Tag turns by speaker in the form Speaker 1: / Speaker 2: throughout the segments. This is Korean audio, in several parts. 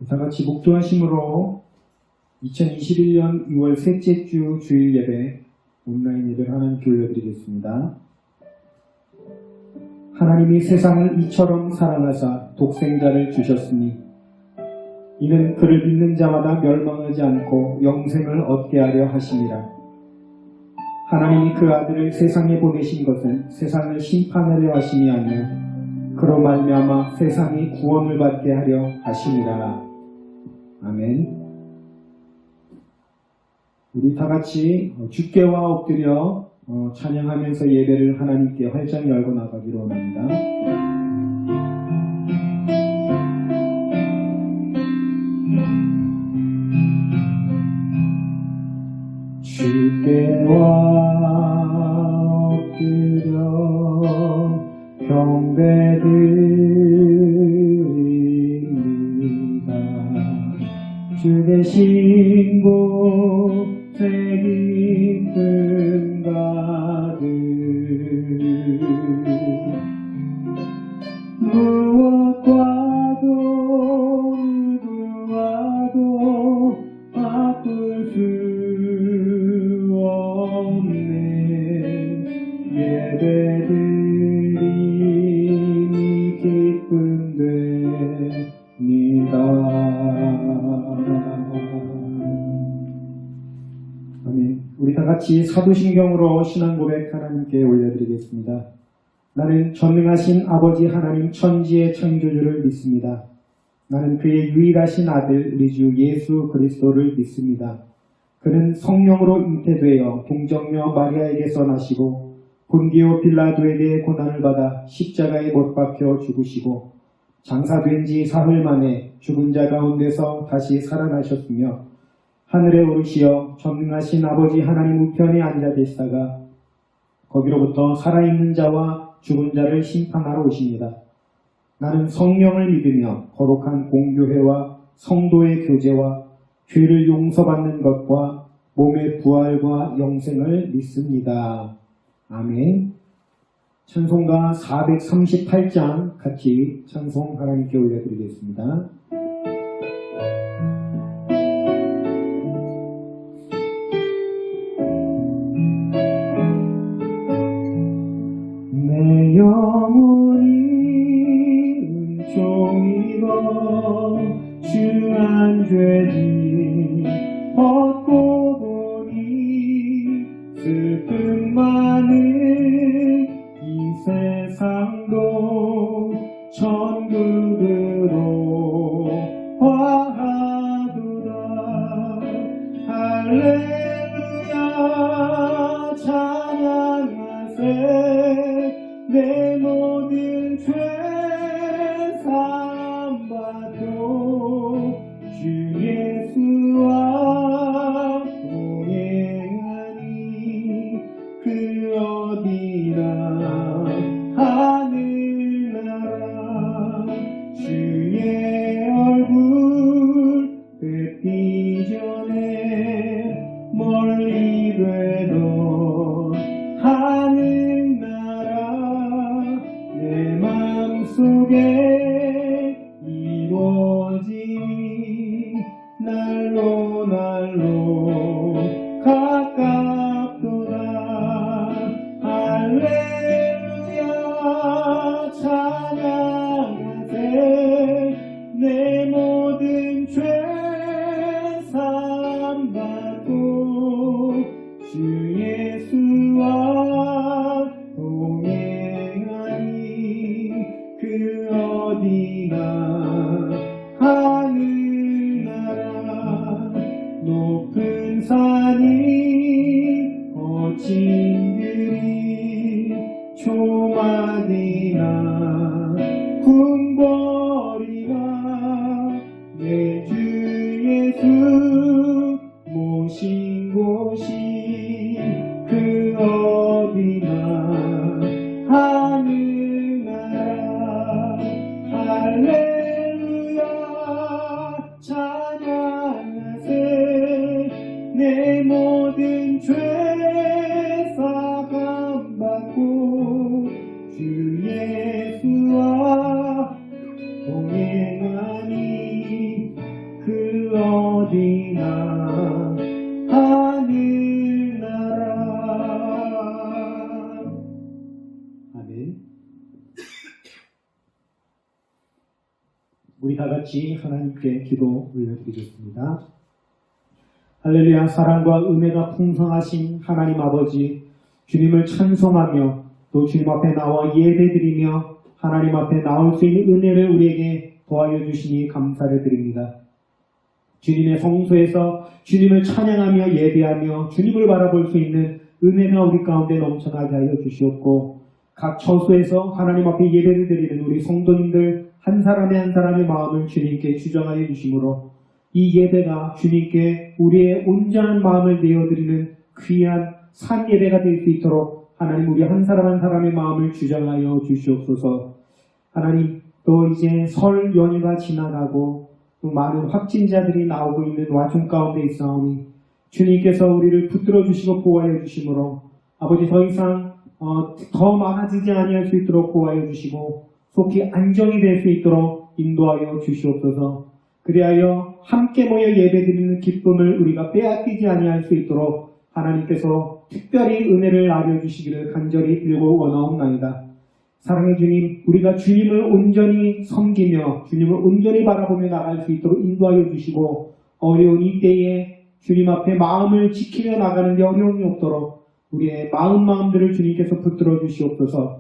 Speaker 1: 다 같이 목도하심으로 2021년 6월 셋째 주 주일 예배 온라인 예배를 하나님께 올려드리겠습니다. 하나님이 세상을 이처럼 사랑하사 독생자를 주셨으니 이는 그를 믿는 자마다 멸망하지 않고 영생을 얻게 하려 하심이라. 하나님이 그 아들을 세상에 보내신 것은 세상을 심판하려 하심이 아니요 그로 말미암아 세상이 구원을 받게 하려 하심이라. 아멘. 우리 다 같이 주께와 엎드려 찬양하면서 예배를 하나님께 활짝 열고 나가기로 원합니다. 주께와 엎드려 경배드립니다. 주 계신 곳에 기쁨 가득 무엇과도 누구와도 바꿀 수 없네. 예배드림이 기쁨 됩니다. 아멘. 우리 다 같이 사도신경으로 신앙 고백 하나님께 올려드리겠습니다. 나는 전능하신 아버지 하나님 천지의 창조주를 믿습니다. 나는 그의 유일하신 아들 우리 주 예수 그리스도를 믿습니다. 그는 성령으로 잉태되어 동정녀 마리아에게서 나시고 본디오 빌라도에게 고난을 받아 십자가에 못 박혀 죽으시고 장사된 지 사흘 만에 죽은 자 가운데서 다시 살아나셨으며 하늘에 오르시어 전능하신 아버지 하나님 우편에 앉아 계시다가 거기로부터 살아있는 자와 죽은 자를 심판하러 오십니다. 나는 성령을 믿으며 거룩한 공교회와 성도의 교제와 죄를 용서받는 것과 몸의 부활과 영생을 믿습니다. 아멘. 찬송가 438장 같이 찬송 하나님께 올려드리겠습니다. 내 영혼이 은총입어 중한 죄지 벗고 보니 슬픔 많은 이 세상도 천국으로 화하도다. 할렐루야 찬양하세. 내 모든 죄 사함받고 주 예수와 비나 하늘나라. 아멘. 우리 다 같이 하나님께 기도 올려드리겠습니다. 할렐루야. 사랑과 은혜가 풍성하신 하나님 아버지, 주님을 찬송하며 또 주님 앞에 나와 예배드리며 하나님 앞에 나올 수 있는 은혜를 우리에게 도와여 주시니 감사를 드립니다. 주님의 성소에서 주님을 찬양하며 예배하며 주님을 바라볼 수 있는 은혜가 우리 가운데 넘쳐나게 하여 주시옵고, 각 처소에서 하나님 앞에 예배를 드리는 우리 성도님들 한 사람의 한 사람의 마음을 주님께 주정하여 주심으로 이 예배가 주님께 우리의 온전한 마음을 내어드리는 귀한 산 예배가 될 수 있도록 하나님 우리 한 사람 한 사람의 마음을 주정하여 주시옵소서. 하나님, 또 이제 설 연휴가 지나가고 또 많은 확진자들이 나오고 있는 와중 가운데 있사오니 주님께서 우리를 붙들어 주시고 보호하여 주심으로 아버지 더 이상 더 많아지지 아니할 수 있도록 보호하여 주시고 속히 안정이 될 수 있도록 인도하여 주시옵소서. 그리하여 함께 모여 예배드리는 기쁨을 우리가 빼앗기지 아니할 수 있도록 하나님께서 특별히 은혜를 알려주시기를 간절히 빌고 원하옵나이다. 사랑의 주님, 우리가 주님을 온전히 섬기며 주님을 온전히 바라보며 나갈 수 있도록 인도하여 주시고, 어려운 이때에 주님 앞에 마음을 지키며 나가는 데 어려움이 없도록 우리의 마음들을 주님께서 붙들어 주시옵소서.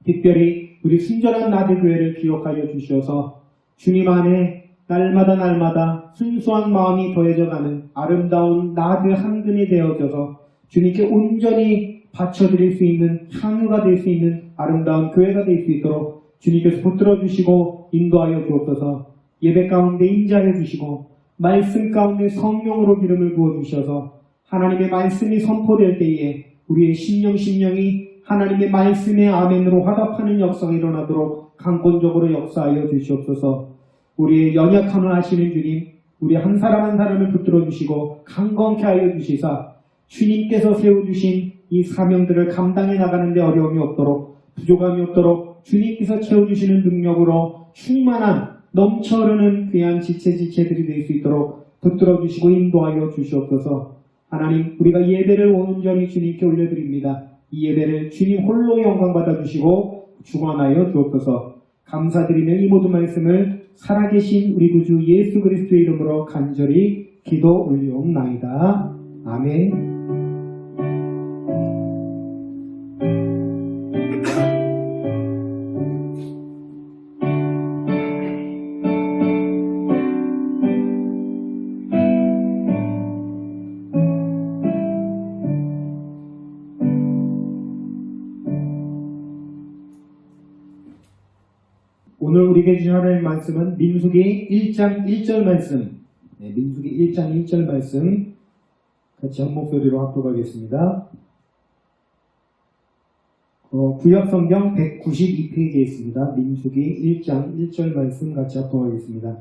Speaker 1: 특별히 우리 순전한 나들교회를 기억하여 주시어서 주님 안에 날마다 순수한 마음이 더해져가는 아름다운 나드 한 근이 되어져서 주님께 온전히 바쳐드릴 수 있는 향유가 될 수 있는 아름다운 교회가 될 수 있도록 주님께서 붙들어 주시고 인도하여 주옵소서. 예배 가운데 인자해 주시고 말씀 가운데 성령으로 기름을 부어 주셔서 하나님의 말씀이 선포될 때에 우리의 심령이 하나님의 말씀의 아멘으로 화답하는 역사가 일어나도록 강권적으로 역사하여 주시옵소서. 우리의 연약함을 아시는 주님, 우리 한 사람 한 사람을 붙들어 주시고 강건케 하여 주시사 주님께서 세워주신 이 사명들을 감당해 나가는 데 어려움이 없도록, 부족함이 없도록 주님께서 채워주시는 능력으로 충만한 넘쳐 흐르는 귀한 지체들이 될 수 있도록 붙들어 주시고 인도하여 주시옵소서. 하나님, 우리가 예배를 온전히 주님께 올려드립니다. 이 예배를 주님 홀로 영광 받아주시고 주관하여 주옵소서. 감사드리며 이 모든 말씀을 살아계신 우리 구주 예수 그리스도의 이름으로 간절히 기도 올리옵나이다. 아멘. 오늘 우리에게 주신 하나님의 말씀은 민수기 1장 1절 말씀, 민수기 1장 1절 말씀 같이 한 목소리로 합독하겠습니다. 구약성경 192페이지에 있습니다. 민수기 1장 1절 말씀 같이 합독하겠습니다.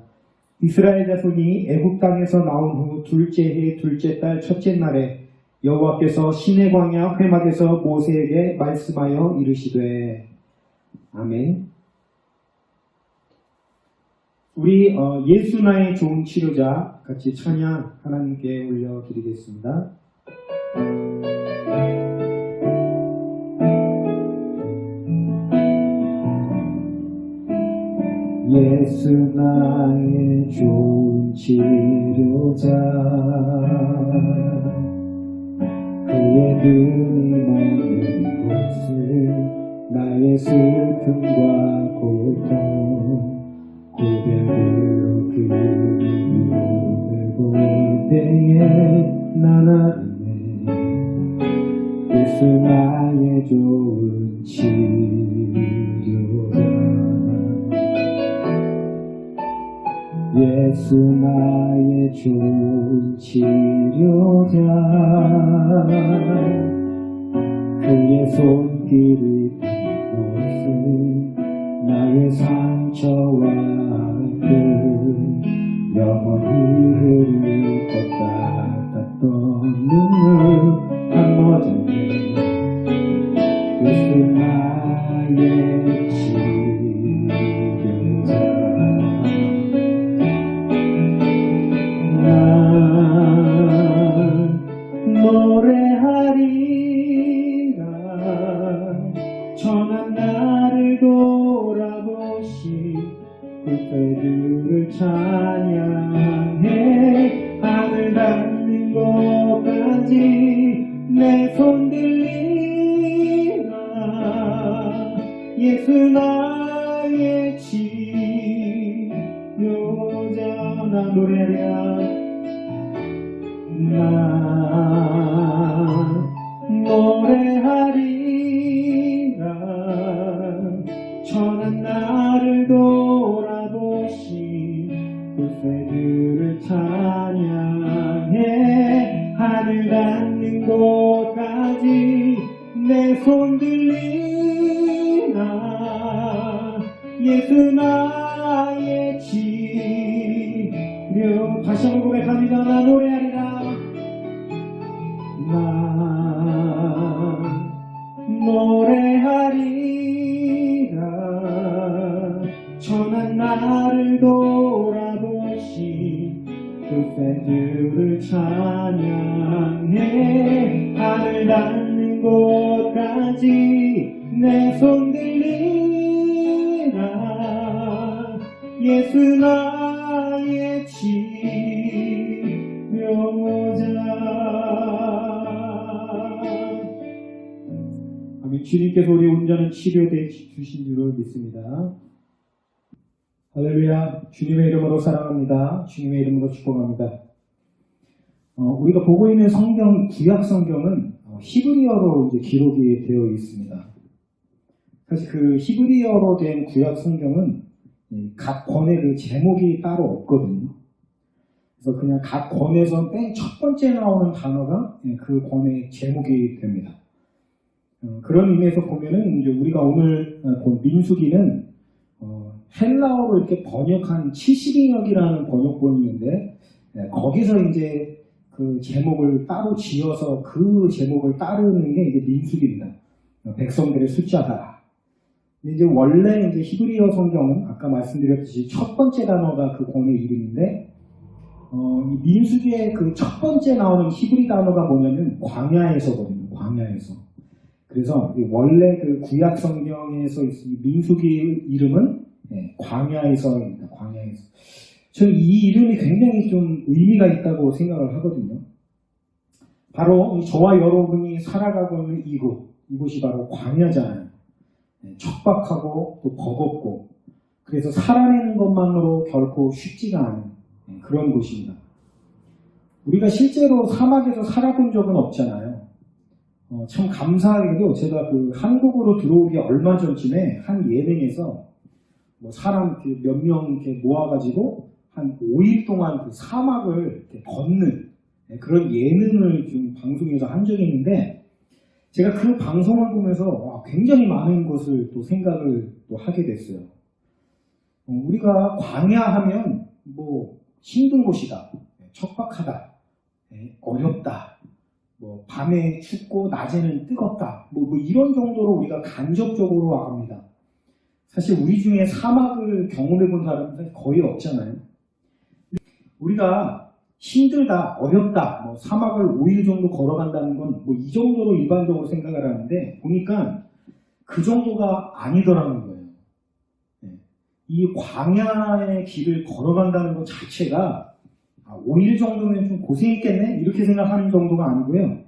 Speaker 1: 이스라엘 자손이 애굽 땅에서 나온 후 둘째 해 둘째 달 첫째 날에 여호와께서 시내 광야 회막에서 모세에게 말씀하여 이르시되. 아멘. 우리 예수 나의 좋은 치료자 같이 찬양 하나님께 올려드리겠습니다. 예수 나의 좋은 치료자, 그의 눈이 머문 곳은 나의 슬픔과 고통, 고백으로 그 눈을 볼 때에 난 알네. 예수 나의 좋은 치료자, 예수 나의 좋은 치료자, 그의 손길이 닿는 곳은 나의 상처와 영원히 흐를 것 같았던 눈물 한머전에 예수 나의 치료자, 찬양해 하늘 닿는 곳까지 내 손 들리라 예수 나의 치료자 나 노래하랴 나 노래하리라 천한 나를 돌아보신 구세주를 찬양해 하늘 닿는 곳까지 내 손 들리라 예수 나의 치료 다시 한번 고백합니다. 나 노래하리라 나 노래하리라 천한 나를 돌아보신 구세주를 찬양해 하늘 닿는 곳까지 내 손 들리라 예수 나의 치료자 아멘. 주님께서 우리 온전한 치료대 주신 줄을 믿습니다. 할렐루야. 주님의 이름으로 사랑합니다. 주님의 이름으로 축복합니다. 우리가 보고 있는 성경, 구약 성경은 히브리어로 이제 기록이 되어 있습니다. 사실 그 히브리어로 된 구약 성경은 각 권의 그 제목이 따로 없거든요. 그래서 그냥 각 권에서 맨 첫 번째 나오는 단어가 그 권의 제목이 됩니다. 그런 의미에서 보면은 이제 우리가 오늘 본 민수기는 헬라어로 이렇게 번역한 70인역이라는 번역본이 있는데 거기서 이제 그 제목을 따로 지어서 그 제목을 따르는 게 이제 민수기입니다. 백성들의 숫자다. 이제 원래 이제 히브리어 성경은 아까 말씀드렸듯이 첫 번째 단어가 그 권의 이름인데 이 민수기의 그 첫 번째 나오는 히브리 단어가 뭐냐면 광야에서거든요. 광야에서. 그래서 원래 그 구약 성경에서 민수기 이름은 광야에서입니다. 광야에서. 저는 이 이름이 굉장히 좀 의미가 있다고 생각을 하거든요. 바로 저와 여러분이 살아가고 있는 이곳이 바로 광야잖아요. 척박하고 또 버겁고 그래서 살아내는 것만으로 결코 쉽지가 않은 그런 곳입니다. 우리가 실제로 사막에서 살아본 적은 없잖아요. 참 감사하게도 제가 그 한국으로 들어오기 얼마 전쯤에 한 예능에서 뭐 사람 몇 명 이렇게 모아가지고 한 5일 동안 그 사막을 이렇게 걷는 그런 예능을 좀 방송에서 한 적이 있는데 제가 그 방송을 보면서 굉장히 많은 것을 또 생각을 또 하게 됐어요. 우리가 광야하면 뭐 힘든 곳이다, 척박하다, 어렵다, 뭐 밤에 춥고 낮에는 뜨겁다, 뭐 이런 정도로 우리가 간접적으로 압니다. 사실 우리 중에 사막을 경험해 본 사람은 거의 없잖아요. 우리가 힘들다, 어렵다, 뭐 사막을 5일 정도 걸어간다는 건 뭐 이 정도로 일반적으로 생각을 하는데 보니까 그 정도가 아니더라는 거예요. 이 광야의 길을 걸어간다는 것 자체가 5일 정도면 좀 고생했겠네? 이렇게 생각하는 정도가 아니고요.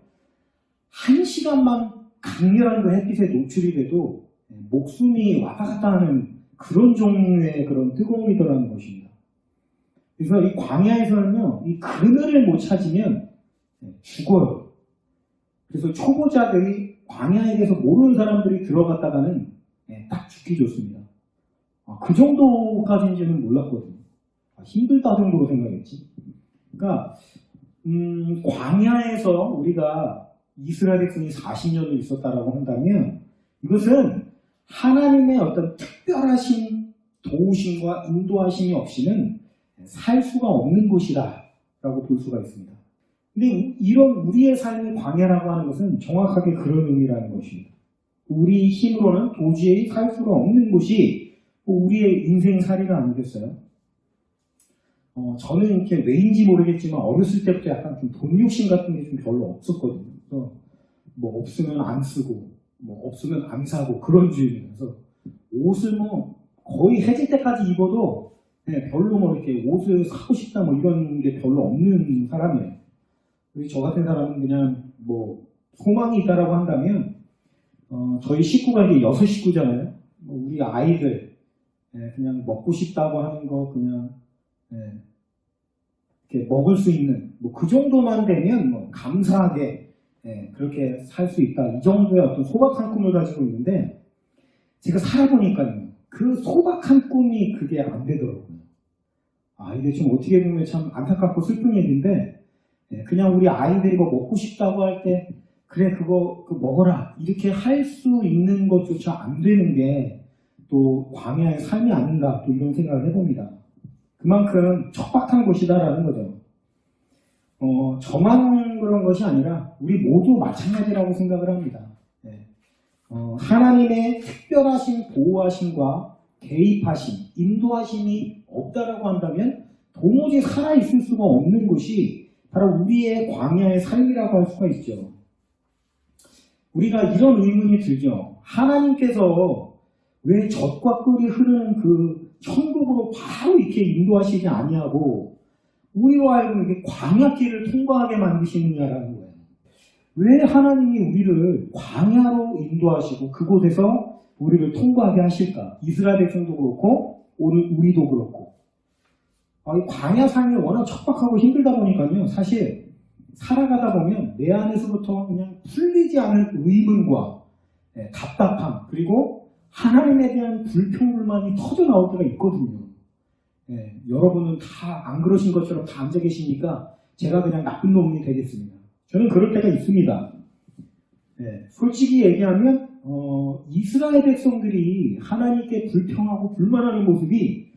Speaker 1: 1시간만 강렬한 그 햇빛에 노출이 돼도 목숨이 왔다 갔다 하는 그런 종류의 그런 뜨거움이더라는 것입니다. 그래서 이 광야에서는요, 이 그늘을 못 찾으면 죽어요. 그래서 초보자들이 광야에 대해서 모르는 사람들이 들어갔다가는 딱 죽기 좋습니다. 그 정도까지인지는 몰랐거든요. 힘들다 정도로 생각했지. 그러니까 광야에서 우리가 이스라엘 백성이 40년을 있었다라고 한다면 이것은 하나님의 어떤 특별하신 도우심과 인도하심이 없이는 살 수가 없는 곳이다 라고 볼 수가 있습니다. 근데 이런 우리의 삶의 광야라고 하는 것은 정확하게 그런 의미라는 것입니다. 우리 힘으로는 도저히 살 수가 없는 곳이 우리의 인생살이가 아니겠어요? 저는 이렇게 왜인지 모르겠지만 어렸을 때부터 약간 좀 돈 욕심 같은 게 좀 별로 없었거든요. 그래서 뭐 없으면 안 쓰고 뭐 없으면 안 사고 그런 주의라서 옷을 뭐 거의 해질 때까지 입어도 별로 뭐 이렇게 옷을 사고 싶다 뭐 이런 게 별로 없는 사람이에요. 저 같은 사람은 그냥 뭐 소망이 있다라고 한다면 저희 식구가 이제 6식구잖아요. 우리 아이들 그냥 먹고 싶다고 하는 거 그냥 이렇게 먹을 수 있는 뭐 그 정도만 되면 뭐 감사하게 그렇게 살 수 있다. 이 정도의 어떤 소박한 꿈을 가지고 있는데 제가 살아보니까요. 그 소박한 꿈이 그게 안 되더라고요. 이게 좀 어떻게 보면 참 안타깝고 슬픈 얘기인데 그냥 우리 아이들이 뭐 먹고 싶다고 할 때 그래 그거 먹어라 이렇게 할 수 있는 것조차 안 되는 게 또 광야의 삶이 아닌가 또 이런 생각을 해봅니다. 그만큼 척박한 곳이다라는 거죠. 저만 그런 것이 아니라 우리 모두 마찬가지라고 생각을 합니다. 하나님의 특별하신 보호하심과 개입하심, 인도하심이 없다라고 한다면 도무지 살아있을 수가 없는 곳이 바로 우리의 광야의 삶이라고 할 수가 있죠. 우리가 이런 의문이 들죠. 하나님께서 왜 젖과 꿀이 흐르는 그 천국으로 바로 이렇게 인도하시지 아니하고 우리로 하여금 이렇게 광야길을 통과하게 만드시느냐라는 거예요. 왜 하나님이 우리를 광야로 인도하시고 그곳에서 우리를 통과하게 하실까? 이스라엘 백성도 그렇고 오늘 우리도 그렇고 이 광야 삶이 워낙 척박하고 힘들다 보니까요. 사실 살아가다 보면 내 안에서부터 그냥 풀리지 않은 의문과 답답함 그리고 하나님에 대한 불평불만이 터져 나올 때가 있거든요. 여러분은 다 안 그러신 것처럼 다 앉아 계시니까 제가 그냥 나쁜 놈이 되겠습니다. 저는 그럴 때가 있습니다. 솔직히 얘기하면 이스라엘 백성들이 하나님께 불평하고 불만하는 모습이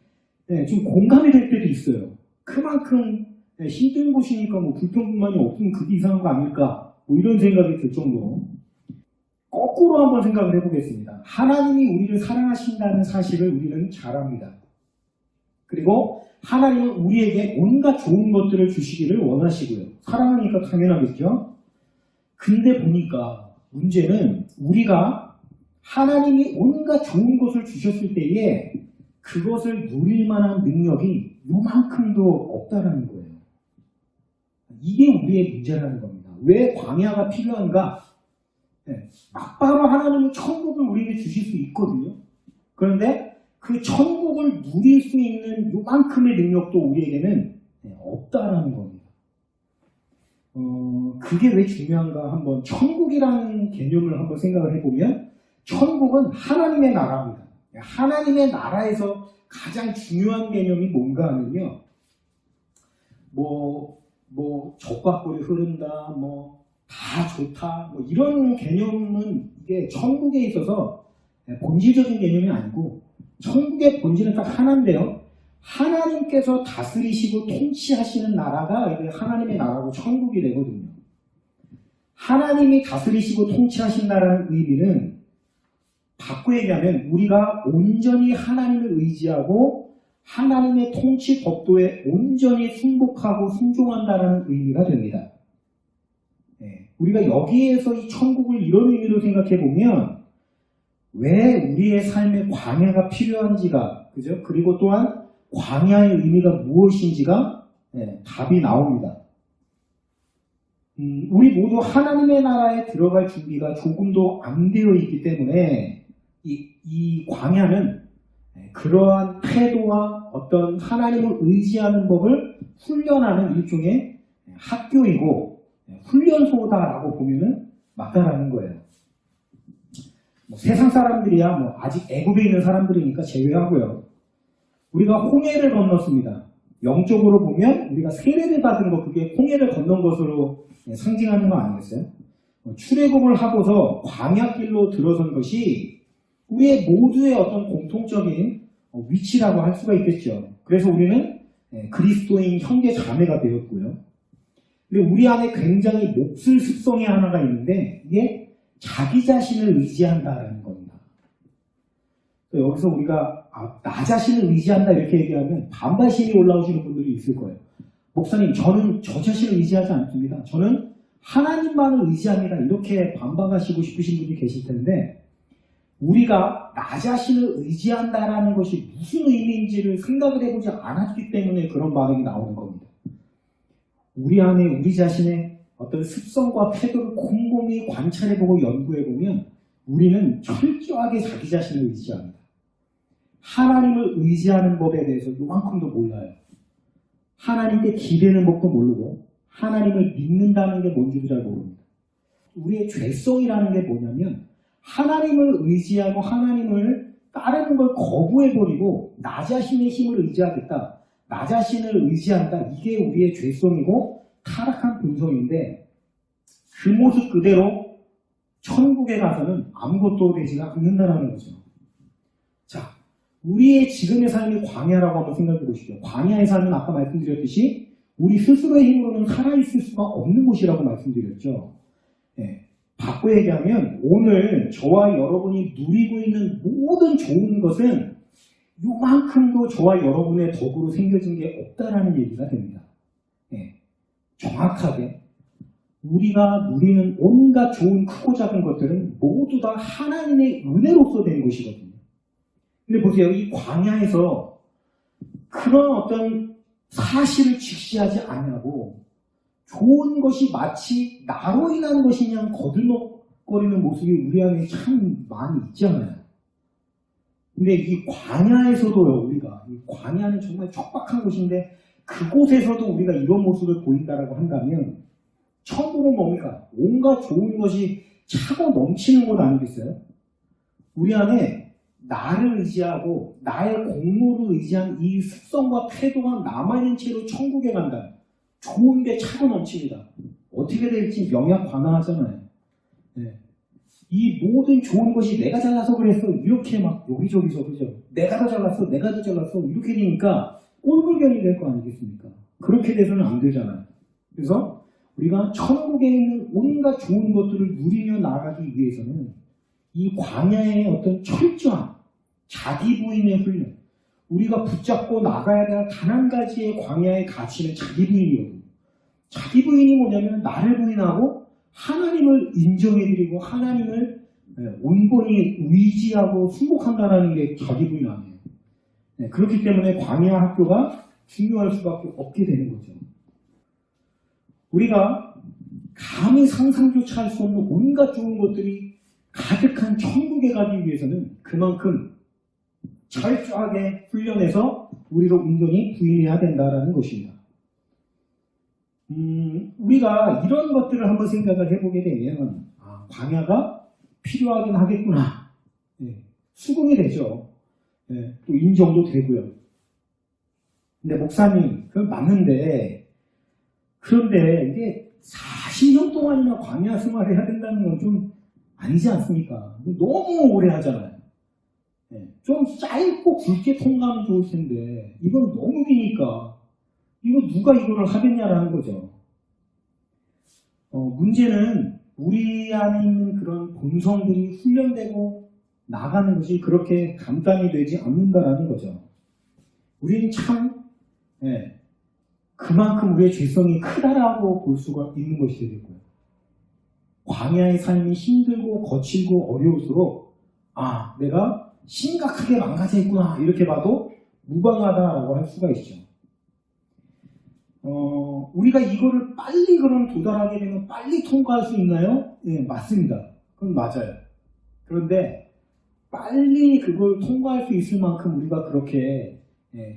Speaker 1: 좀 공감이 될 때도 있어요. 그만큼 힘든 곳이니까 뭐 불평불만이 없으면 그게 이상한 거 아닐까 뭐 이런 생각이 들 정도로 거꾸로 한번 생각을 해보겠습니다. 하나님이 우리를 사랑하신다는 사실을 우리는 잘 압니다. 그리고 하나님은 우리에게 온갖 좋은 것들을 주시기를 원하시고요. 사랑하니까 당연하겠죠. 근데 보니까 문제는 우리가 하나님이 온갖 좋은 것을 주셨을 때에 그것을 누릴 만한 능력이 요만큼도 없다라는 거예요. 이게 우리의 문제라는 겁니다. 왜 광야가 필요한가? 막바로 하나님은 천국을 우리에게 주실 수 있거든요. 그런데 그 천국을 누릴 수 있는 요만큼의 능력도 우리에게는 없다라는 겁니다. 그게 왜 중요한가 한번 천국이라는 개념을 한번 생각을 해보면 천국은 하나님의 나라입니다. 하나님의 나라에서 가장 중요한 개념이 뭔가 하면요. 젖과 꿀이 흐른다, 다 좋다, 이런 개념은 이게 천국에 있어서 본질적인 개념이 아니고 천국의 본질은 딱 하나인데요. 하나님께서 다스리시고 통치하시는 나라가 이게 하나님의 나라고 천국이 되거든요. 하나님이 다스리시고 통치하신다는 의미는 바꿔 얘기하면 우리가 온전히 하나님을 의지하고 하나님의 통치 법도에 온전히 순복하고 순종한다는 의미가 됩니다. 우리가 여기에서 이 천국을 이런 의미로 생각해 보면 왜 우리의 삶에 광야가 필요한지가 그죠? 그리고 또한 광야의 의미가 무엇인지가 답이 나옵니다. 우리 모두 하나님의 나라에 들어갈 준비가 조금도 안 되어 있기 때문에 이 광야는 그러한 태도와 어떤 하나님을 의지하는 법을 훈련하는 일종의 학교이고 훈련소다라고 보면은 맞다라는 거예요. 세상 사람들이야 아직 애굽에 있는 사람들이니까 제외하고요. 우리가 홍해를 건넜습니다. 영적으로 보면 우리가 세례를 받은 거 그게 홍해를 건넌 것으로 상징하는 거 아니겠어요? 출애굽을 하고서 광야길로 들어선 것이 우리의 모두의 어떤 공통적인 위치라고 할 수가 있겠죠. 그래서 우리는 그리스도인 형제 자매가 되었고요. 그리고 우리 안에 굉장히 몹쓸 습성이 하나가 있는데 이게 자기 자신을 의지한다라는 겁니다. 여기서 우리가 나 자신을 의지한다 이렇게 얘기하면 반발심이 올라오시는 분들이 있을 거예요. 목사님 저는 저 자신을 의지하지 않습니다. 저는 하나님만을 의지합니다. 이렇게 반박하시고 싶으신 분이 계실 텐데 우리가 나 자신을 의지한다라는 것이 무슨 의미인지를 생각을 해보지 않았기 때문에 그런 반응이 나오는 겁니다. 우리 안에 우리 자신의 어떤 습성과 태도를 곰곰이 관찰해보고 연구해보면 우리는 철저하게 자기 자신을 의지합니다. 하나님을 의지하는 법에 대해서 요만큼도 몰라요. 하나님께 기대는 법도 모르고 하나님을 믿는다는 게 뭔지도 잘 모릅니다. 우리의 죄성이라는 게 뭐냐면 하나님을 의지하고 하나님을 따르는 걸 거부해버리고 나 자신의 힘을 의지하겠다. 나 자신을 의지한다. 이게 우리의 죄성이고 타락한 본성인데 그 모습 그대로 천국에 가서는 아무것도 되지가 않는다는 거죠. 자, 우리의 지금의 삶이 광야라고 한번 생각해 보시죠. 광야의 삶은 아까 말씀드렸듯이 우리 스스로의 힘으로는 살아있을 수가 없는 곳이라고 말씀드렸죠. 네. 바꿔 얘기하면 오늘 저와 여러분이 누리고 있는 모든 좋은 것은 요만큼도 저와 여러분의 덕으로 생겨진 게 없다라는 얘기가 됩니다. 네. 정확하게 우리가 누리는 온갖 좋은 크고 작은 것들은 모두 다 하나님의 은혜로서 된 것이거든요. 근데 보세요. 이 광야에서 그런 어떤 사실을 직시하지 않냐고 좋은 것이 마치 나로 인한 것이냐 거들먹거리는 모습이 우리 안에 참 많이 있잖아요. 근데 이 광야에서도요, 우리가 이 광야는 정말 척박한 곳인데 그곳에서도 우리가 이런 모습을 보인다라고 한다면 천국은 뭡니까? 온갖 좋은 것이 차고 넘치는 곳 아니겠어요? 우리 안에 나를 의지하고 나의 공로를 의지한 이 습성과 태도가 남아있는 채로 천국에 간다. 좋은 게 차고 넘칩니다. 어떻게 될지 명약관화하잖아요. 네. 이 모든 좋은 것이 내가 잘나서 그랬어. 이렇게 막 여기저기서 그죠? 내가 더 잘났어. 내가 더 잘났어. 이렇게 되니까 꼴불견이 될 거 아니겠습니까? 그렇게 돼서는 안 되잖아요. 그래서 우리가 천국에 있는 온갖 좋은 것들을 누리며 나가기 위해서는 이 광야의 어떤 철저한 자기 부인의 훈련, 우리가 붙잡고 나가야 될 단 한 가지의 광야의 가치는 자기 부인이거든요. 자기 부인이 뭐냐면 나를 부인하고 하나님을 인정해드리고 하나님을 온전히 의지하고 순복한다는 게 자기 부인 아니에요. 그렇기 때문에 광야 학교가 중요할 수밖에 없게 되는 거죠. 우리가 감히 상상조차 할 수 없는 온갖 좋은 것들이 가득한 천국에 가기 위해서는 그만큼 철저하게 훈련해서 우리를 온전히 부인해야 된다는 것입니다. 우리가 이런 것들을 한번 생각을 해보게 되면 광야가 필요하긴 하겠구나. 수긍이 되죠. 또 인정도 되고요. 근데 목사님, 그건 맞는데 그런데 이게 40년 동안이나 광야 생활을 해야 된다는 건 좀 아니지 않습니까? 너무 오래 하잖아요. 좀 짧고 굵게 통과하면 좋을 텐데 이건 너무 기니까 이거 누가 이거를 하겠냐라는 거죠. 문제는 우리 안에 있는 그런 본성들이 훈련되고 나가는 것이 그렇게 간단히 되지 않는다라는 거죠. 우리는 참 그만큼 우리의 죄성이 크다라고 볼 수가 있는 것이 되겠고요. 광야의 삶이 힘들고 거칠고 어려울수록 내가 심각하게 망가져 있구나 이렇게 봐도 무방하다라고 할 수가 있죠. 우리가 이거를 빨리 그럼 도달하게 되면 빨리 통과할 수 있나요? 네, 맞습니다. 그건 맞아요. 그런데 빨리 그걸 통과할 수 있을 만큼 우리가 그렇게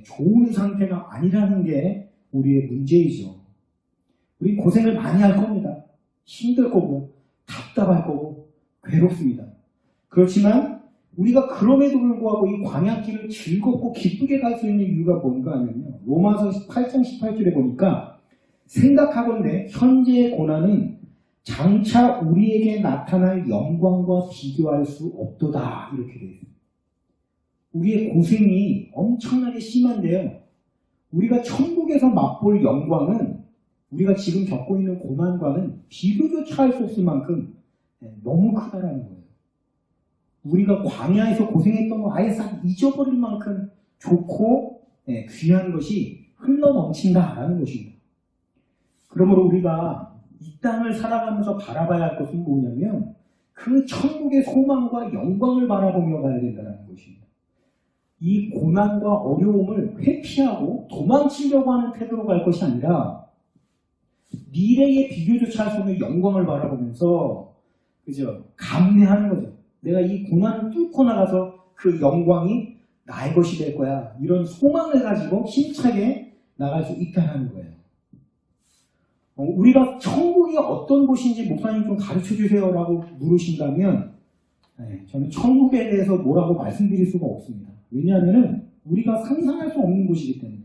Speaker 1: 좋은 상태가 아니라는 게 우리의 문제이죠. 우리 고생을 많이 할 겁니다. 힘들 거고 답답할 거고 괴롭습니다. 그렇지만 우리가 그럼에도 불구하고 이 광야길을 즐겁고 기쁘게 갈 수 있는 이유가 뭔가 하면요. 로마서 8장 18절에 보니까 생각하건대 현재의 고난은 장차 우리에게 나타날 영광과 비교할 수 없도다. 이렇게 되어 있습니다. 우리의 고생이 엄청나게 심한데요. 우리가 천국에서 맛볼 영광은 우리가 지금 겪고 있는 고난과는 비교조차 할 수 없을 만큼 너무 크다라는 거예요. 우리가 광야에서 고생했던 거 아예 싹 잊어버릴 만큼 좋고 귀한 것이 흘러넘친다라는 것입니다. 그러므로 우리가 이 땅을 살아가면서 바라봐야 할 것은 뭐냐면 그 천국의 소망과 영광을 바라보며 가야 된다는 것입니다. 이 고난과 어려움을 회피하고 도망치려고 하는 태도로 갈 것이 아니라 미래의 비교조차 할 수 없는 영광을 바라보면서 그죠? 감내하는 거죠. 내가 이 고난을 뚫고 나가서 그 영광이 나의 것이 될 거야. 이런 소망을 가지고 힘차게 나갈 수 있다는 거예요. 우리가 천국이 어떤 곳인지 목사님 좀 가르쳐 주세요라고 물으신다면 저는 천국에 대해서 뭐라고 말씀드릴 수가 없습니다. 왜냐하면 우리가 상상할 수 없는 곳이기 때문에.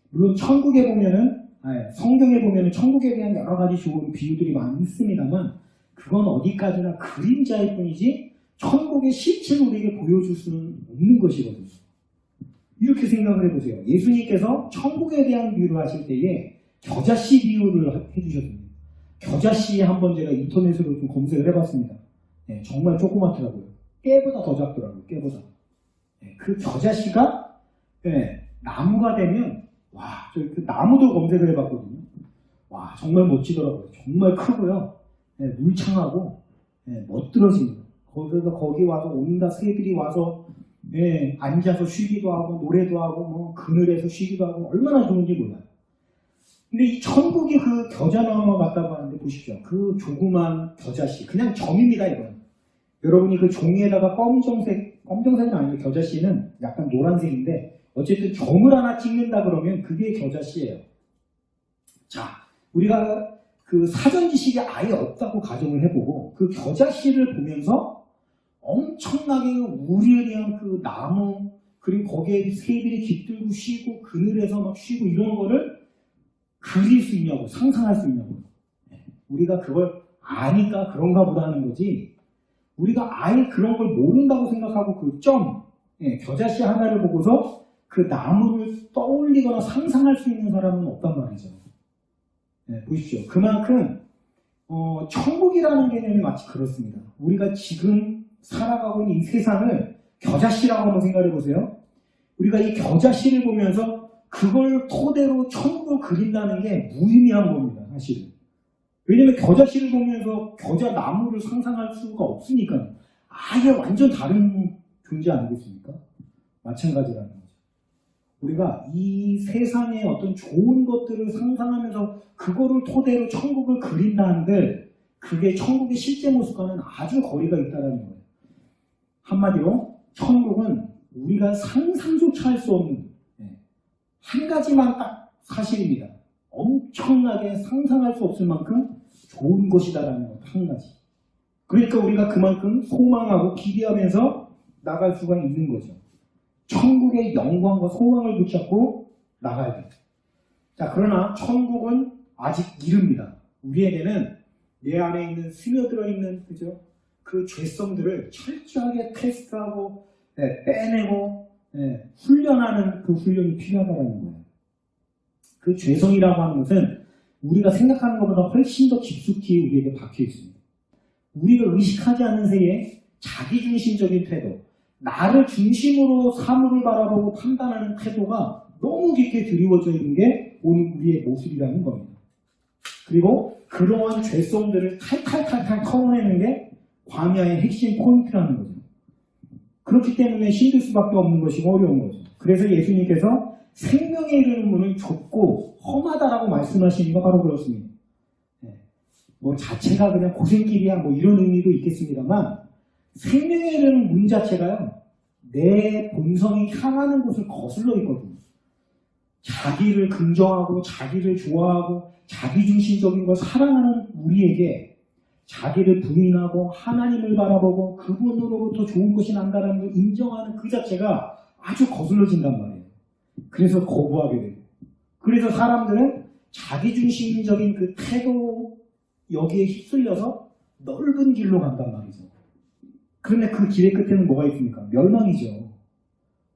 Speaker 1: 물론 천국에 보면은 성경에 보면은 천국에 대한 여러 가지 좋은 비유들이 많이 있습니다만 그건 어디까지나 그림자일 뿐이지 천국의 실체를 우리에게 보여줄 수는 없는 것이거든요. 이렇게 생각을 해보세요. 예수님께서 천국에 대한 비유를 하실 때에 겨자씨 비유를 해주셨습니다. 겨자씨 한번 제가 인터넷으로 좀 검색을 해봤습니다. 정말 조그맣더라고요. 깨보다 더 작더라고요. 깨보다. 그 겨자씨가 나무가 되면 와, 저 그 나무도 검색을 해봤거든요. 와, 정말 멋지더라고요. 정말 크고요. 물창하고 멋들어집니다. 그래서 거기 와서 온갖 새들이 와서 앉아서 쉬기도 하고 노래도 하고 뭐 그늘에서 쉬기도 하고 얼마나 좋은지 몰라요. 근데 이 천국이 그 겨자나무 같다고 하는데 보십시오. 그 조그만 겨자씨 그냥 점입니다. 이건 여러분이 그 종이에다가 검정색은 아니고 겨자씨는 약간 노란색인데 어쨌든 점을 하나 찍는다 그러면 그게 겨자씨예요. 자, 우리가 그 사전 지식이 아예 없다고 가정을 해보고 그 겨자씨를 보면서 엄청나게 우리의한 그 나무 그리고 거기에 새들이 깃들고 쉬고 그늘에서 막 쉬고 이런 거를 그릴 수 있냐고 상상할 수 있냐고. 우리가 그걸 아니까 그런가 보다 하는 거지 우리가 아예 그런 걸 모른다고 생각하고 그 겨자씨 하나를 보고서 그 나무를 떠올리거나 상상할 수 있는 사람은 없단 말이죠. 보십시오. 그만큼 천국이라는 개념이 마치 그렇습니다. 우리가 지금 살아가고 있는 이 세상을 겨자씨라고 한번 생각해 보세요. 우리가 이 겨자씨를 보면서 그걸 토대로 천국을 그린다는 게 무의미한 겁니다. 사실은. 왜냐면 겨자씨를 보면서 겨자 나무를 상상할 수가 없으니까 아예 완전 다른 존재 아니겠습니까? 마찬가지라는 거죠. 우리가 이 세상의 어떤 좋은 것들을 상상하면서 그거를 토대로 천국을 그린다는데 그게 천국의 실제 모습과는 아주 거리가 있다는 거예요. 한마디로 천국은 우리가 상상조차 할 수 없는 한 가지만 딱 사실입니다. 엄청나게 상상할 수 없을 만큼 좋은 것이다라는 것 한 가지. 그러니까 우리가 그만큼 소망하고 기대하면서 나갈 수가 있는 거죠. 천국의 영광과 소망을 붙잡고 나가야 돼요. 자, 그러나 천국은 아직 이릅니다. 우리에게는 내 안에 있는 스며들어 있는 그죠? 그 죄성들을 철저하게 테스트하고 빼내고 훈련하는 그 훈련이 필요하다는 거예요. 그 죄성이라고 하는 것은 우리가 생각하는 것보다 훨씬 더 깊숙이 우리에게 박혀 있습니다. 우리가 의식하지 않는 새에 자기중심적인 태도, 나를 중심으로 사물을 바라보고 판단하는 태도가 너무 깊게 드리워져 있는 게 오늘 우리의 모습이라는 겁니다. 그리고 그러한 죄성들을 탈탈탈탈 털어내는 게 광야의 핵심 포인트라는 거죠. 그렇기 때문에 힘들 수밖에 없는 것이 어려운 거죠. 그래서 예수님께서 생명에 이르는 문은 좁고 험하다라고 말씀하시는 거 바로 그렇습니다. 뭐 자체가 그냥 고생길이야 뭐 이런 의미도 있겠습니다만 생명에 이르는 문 자체가요 내 본성이 향하는 곳을 거슬러 있거든요. 자기를 긍정하고 자기를 좋아하고 자기중심적인 걸 사랑하는 우리에게 자기를 부인하고 하나님을 바라보고 그분으로부터 좋은 것이 난다는 걸 인정하는 그 자체가 아주 거슬러진단 말이에요. 그래서 거부하게 되고 그래서 사람들은 자기중심적인 그 태도 여기에 휩쓸려서 넓은 길로 간단 말이죠. 그런데 그 길의 끝에는 뭐가 있습니까? 멸망이죠.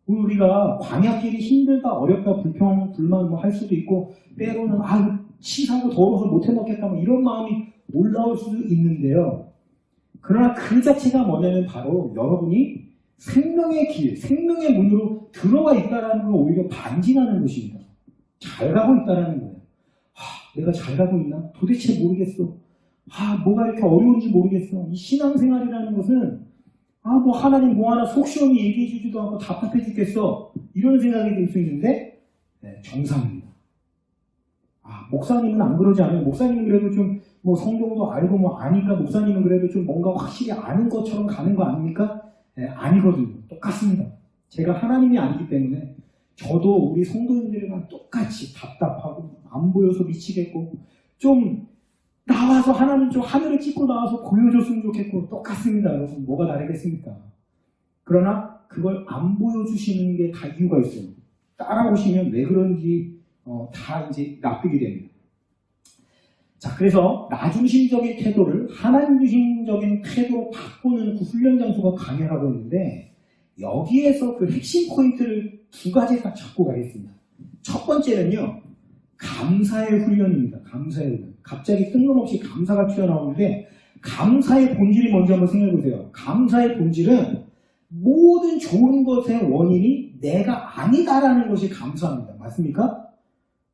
Speaker 1: 우리가 광야길이 힘들다, 어렵다, 불만 뭐 할 수도 있고 때로는 치사하고 더러워서 못해 먹겠다 뭐 이런 마음이 올라올 수도 있는데요. 그러나 그 자체가 뭐냐면 바로 여러분이 생명의 길, 생명의 문으로 들어와 있다는 걸 오히려 반증하는 것입니다. 잘 가고 있다는 거예요. 내가 잘 가고 있나? 도대체 모르겠어. 뭐가 이렇게 어려운지 모르겠어. 이 신앙생활이라는 것은 뭐 하나님 뭐 하나 속 시원히 얘기해 주지도 않고 답답해 죽겠어. 이런 생각이 들 수 있는데 정상입니다. 목사님은 안 그러지 않아요. 목사님은 그래도 좀 성경도 알고 아니까 목사님은 그래도 좀 뭔가 확실히 아는 것처럼 가는 거 아닙니까? 아니거든요. 똑같습니다. 제가 하나님이 아니기 때문에 저도 우리 성도님들이랑 똑같이 답답하고 안 보여서 미치겠고 좀 나와서 하나님 좀 하늘을 찍고 나와서 보여줬으면 좋겠고 똑같습니다. 여러분 뭐가 다르겠습니까? 그러나 그걸 안 보여주시는 게 다 이유가 있어요. 따라오시면 왜 그런지 다 이제 납득이 됩니다. 자, 그래서 나 중심적인 태도를 하나님 중심적인 태도로 바꾸는 그 훈련 장소가 강해라고 했는데 여기에서 그 핵심 포인트를 두 가지 딱 잡고 가겠습니다. 첫 번째는요, 감사의 훈련입니다. 감사의 훈련. 갑자기 뜬금없이 감사가 튀어나오는데 감사의 본질이 뭔지 한번 생각해 보세요. 감사의 본질은 모든 좋은 것의 원인이 내가 아니다라는 것이 감사합니다. 맞습니까?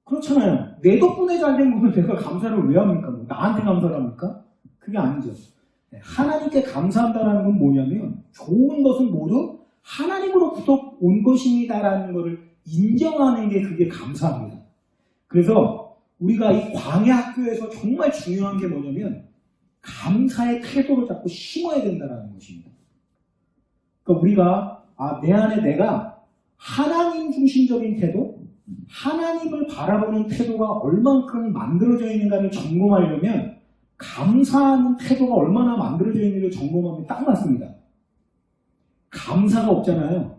Speaker 1: 그렇잖아요. 내 덕분에 잘 된 거면 내가 감사를 왜 합니까? 나한테 감사를 합니까? 그게 아니죠. 하나님께 감사한다는 건 뭐냐면 좋은 것은 모두 하나님으로부터 온 것입니다라는 것을 인정하는 게 그게 감사합니다. 그래서 우리가 이 광야학교에서 정말 중요한 게 뭐냐면 감사의 태도를 자꾸 심어야 된다는 것입니다. 그러니까 우리가 내 안에 내가 하나님 중심적인 태도, 하나님을 바라보는 태도가 얼만큼 만들어져 있는가를 점검하려면 감사하는 태도가 얼마나 만들어져 있는지를 점검하면 딱 맞습니다. 감사가 없잖아요.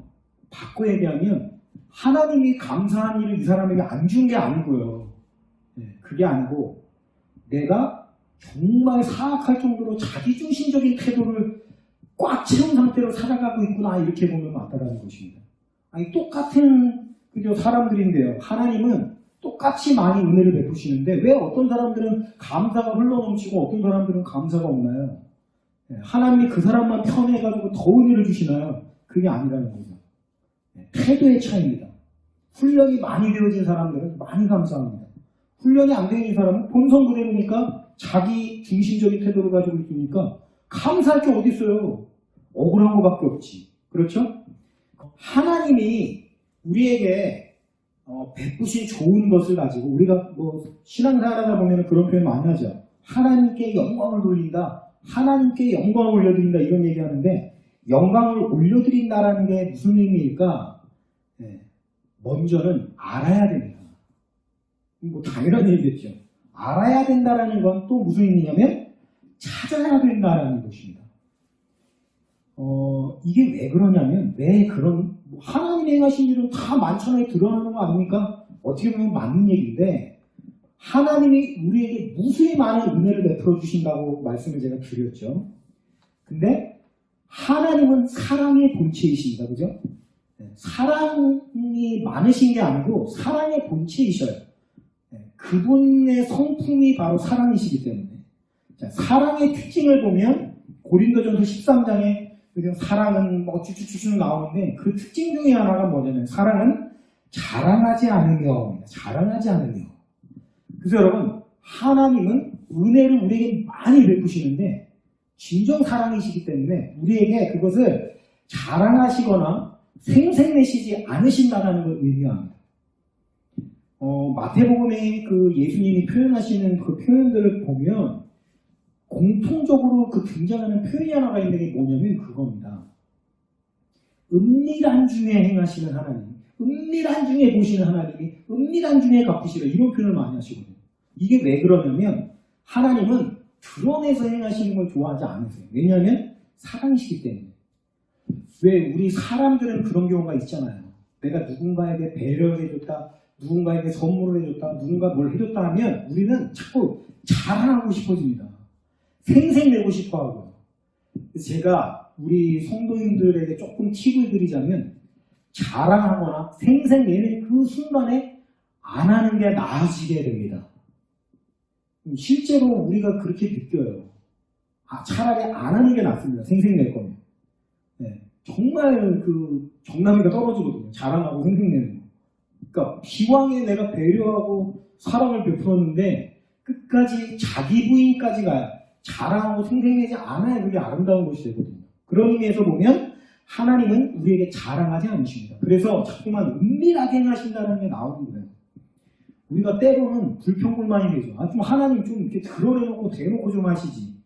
Speaker 1: 바꿔 얘기하면 하나님이 감사한 일을 이 사람에게 안 준 게 아니고요. 그게 아니고 내가 정말 사악할 정도로 자기중심적인 태도를 꽉 채운 상태로 살아가고 있구나 이렇게 보면 맞다라는 것입니다. 똑같은 사람들인데요. 하나님은 똑같이 많이 은혜를 베푸시는데 왜 어떤 사람들은 감사가 흘러넘치고 어떤 사람들은 감사가 없나요? 하나님이 그 사람만 편해가지고 더 은혜를 주시나요? 그게 아니라는 거죠. 태도의 차이입니다. 훈련이 많이 되어진 사람들은 많이 감사합니다. 훈련이 안 되어진 사람은 본성 그대로니까 자기 중심적인 태도를 가지고 있으니까 감사할 게 어디 있어요? 억울한 것밖에 없지. 그렇죠? 하나님이 우리에게 베푸신 좋은 것을 가지고 우리가 신앙생활하다 보면 그런 표현 많이 하죠. 하나님께 영광을 돌린다. 하나님께 영광을 올려드린다. 이런 얘기하는데 영광을 올려드린다라는 게 무슨 의미일까? 먼저는 알아야 됩니다. 당연한 얘기겠죠. 알아야 된다라는 건 또 무슨 의미냐면 찾아야 된다라는 것입니다. 이게 왜 그러냐면 왜 그런 하나님이 행하신 일은 다 만천하에 드러나는 거 아닙니까? 어떻게 보면 맞는 얘기인데 하나님이 우리에게 무수히 많은 은혜를 베풀어 주신다고 말씀을 제가 드렸죠. 근데 하나님은 사랑의 본체이십니다. 그죠? 사랑이 많으신 게 아니고 사랑의 본체이셔요. 그분의 성품이 바로 사랑이시기 때문에 사랑의 특징을 보면 고린도전서 13장에 사랑은 쭉쭉쭉 나오는데 그 특징 중에 하나가 뭐냐면 사랑은 자랑하지 않으며 자랑하지 않으며. 그래서 여러분 하나님은 은혜를 우리에게 많이 베푸시는데 진정 사랑이시기 때문에 우리에게 그것을 자랑하시거나 생색내시지 않으신다는 걸 의미합니다. 마태복음에 그 예수님이 표현하시는 그 표현들을 보면 공통적으로 그 등장하는 표현이 하나가 있는 게 뭐냐면 그겁니다. 은밀한 중에 행하시는 하나님, 은밀한 중에 보시는 하나님이 은밀한 중에 갚으시라 이런 표현을 많이 하시거든요. 이게 왜 그러냐면 하나님은 드러내서 행하시는 걸 좋아하지 않으세요. 왜냐하면 사랑이시기 때문에. 왜 우리 사람들은 그런 경우가 있잖아요. 내가 누군가에게 배려를 해줬다, 누군가에게 선물을 해줬다, 누군가 뭘 해줬다 하면 우리는 자꾸 자랑하고 싶어집니다. 생색내고 싶어 하고요. 제가 우리 성도님들에게 조금 팁을 드리자면 자랑하거나 생색내는 그 순간에 안 하는 게 나아지게 됩니다. 실제로 우리가 그렇게 느껴요. 차라리 안 하는 게 낫습니다. 생색낼 거면. 정말 그 정남이가 떨어지거든요. 자랑하고 생색내는 거. 그러니까 기왕에 내가 배려하고 사랑을 베풀었는데 끝까지 자기 부인까지 가요. 자랑하고 생생내지 않아야 그게 아름다운 것이 되거든요. 그런 의미에서 보면 하나님은 우리에게 자랑하지 않으십니다. 그래서 자꾸만 은밀하게 행하신다는 게 나오는 거예요. 우리가 때로는 불평불만이 되죠. 좀 하나님 좀 이렇게 드러내놓고 대놓고 좀 하시지.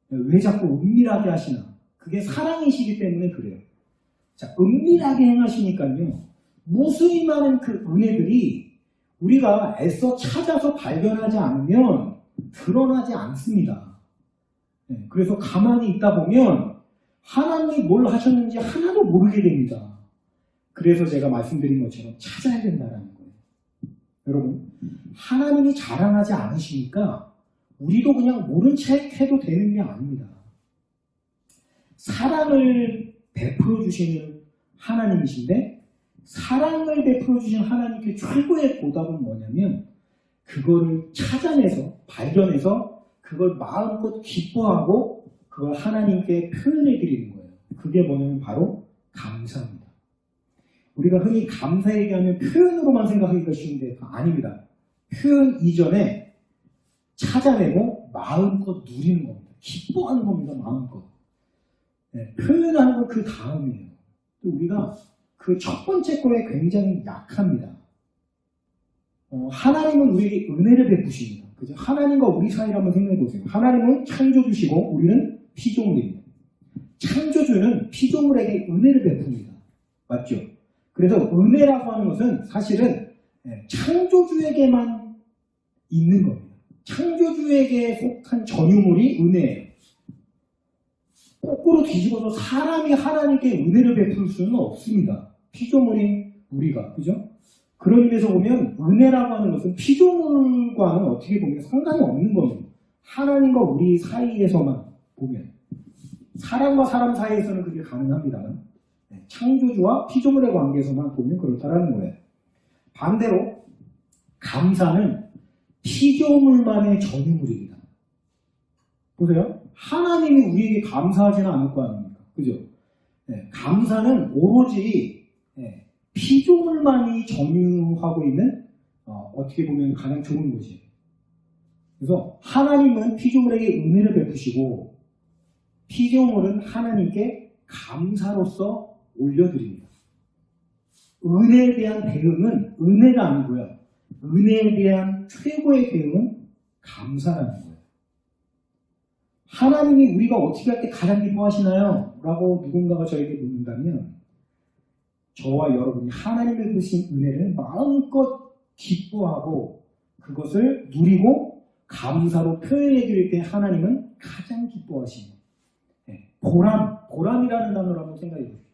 Speaker 1: 왜 자꾸 은밀하게 하시나? 그게 사랑이시기 때문에 그래요. 자, 은밀하게 행하시니까요. 무수히 많은 그 은혜들이 우리가 애써 찾아서 발견하지 않으면 드러나지 않습니다. 그래서 가만히 있다 보면 하나님이 뭘 하셨는지 하나도 모르게 됩니다. 그래서 제가 말씀드린 것처럼 찾아야 된다는 거예요. 여러분, 하나님이 자랑하지 않으시니까 우리도 그냥 모른 척 해도 되는 게 아닙니다. 사랑을 베풀어 주시는 하나님이신데 사랑을 베풀어 주신 하나님께 최고의 보답은 뭐냐면 그거를 찾아내서 발견해서 그걸 마음껏 기뻐하고 그걸 하나님께 표현해 드리는 거예요. 그게 뭐냐면 바로 감사입니다. 우리가 흔히 감사 얘기하면 표현으로만 생각하기가 쉬운데 아닙니다. 표현 이전에 찾아내고 마음껏 누리는 겁니다. 기뻐하는 겁니다. 마음껏. 표현하는 건 그 다음이에요. 또 우리가 그 첫 번째 거에 굉장히 약합니다. 하나님은 우리에게 은혜를 베푸십니다. 그죠? 하나님과 우리 사이를 한번 생각해 보세요. 하나님은 창조주시고 우리는 피조물입니다. 창조주는 피조물에게 은혜를 베풉니다. 맞죠? 그래서 은혜라고 하는 것은 사실은 창조주에게만 있는 겁니다. 창조주에게 속한 전유물이 은혜예요. 거꾸로 뒤집어서 사람이 하나님께 은혜를 베풀 수는 없습니다. 피조물인 우리가. 그죠? 그런 의미에서 보면 은혜라고 하는 것은 피조물과는 어떻게 보면 상관이 없는 겁니다. 하나님과 우리 사이에서만 보면. 사람과 사람 사이에서는 그게 가능합니다만 창조주와 피조물의 관계에서만 보면 그렇다라는 거예요. 반대로 감사는 피조물만의 전유물입니다. 보세요. 하나님이 우리에게 감사하지는 않을 거 아닙니까? 그죠? 감사는 오로지 피조물만이 점유하고 있는 어떻게 보면 가장 좋은 것이에요. 그래서 하나님은 피조물에게 은혜를 베푸시고 피조물은 하나님께 감사로서 올려드립니다. 은혜에 대한 대응은 은혜가 아니고요. 은혜에 대한 최고의 대응은 감사라는 거예요. 하나님이 우리가 어떻게 할 때 가장 기뻐하시나요? 라고 누군가가 저에게 묻는다면 저와 여러분이 하나님의 주신 은혜를 마음껏 기뻐하고 그것을 누리고 감사로 표현해 드릴 때 하나님은 가장 기뻐하십니다. 보람이라는 단어를 한번 생각해 보십시오.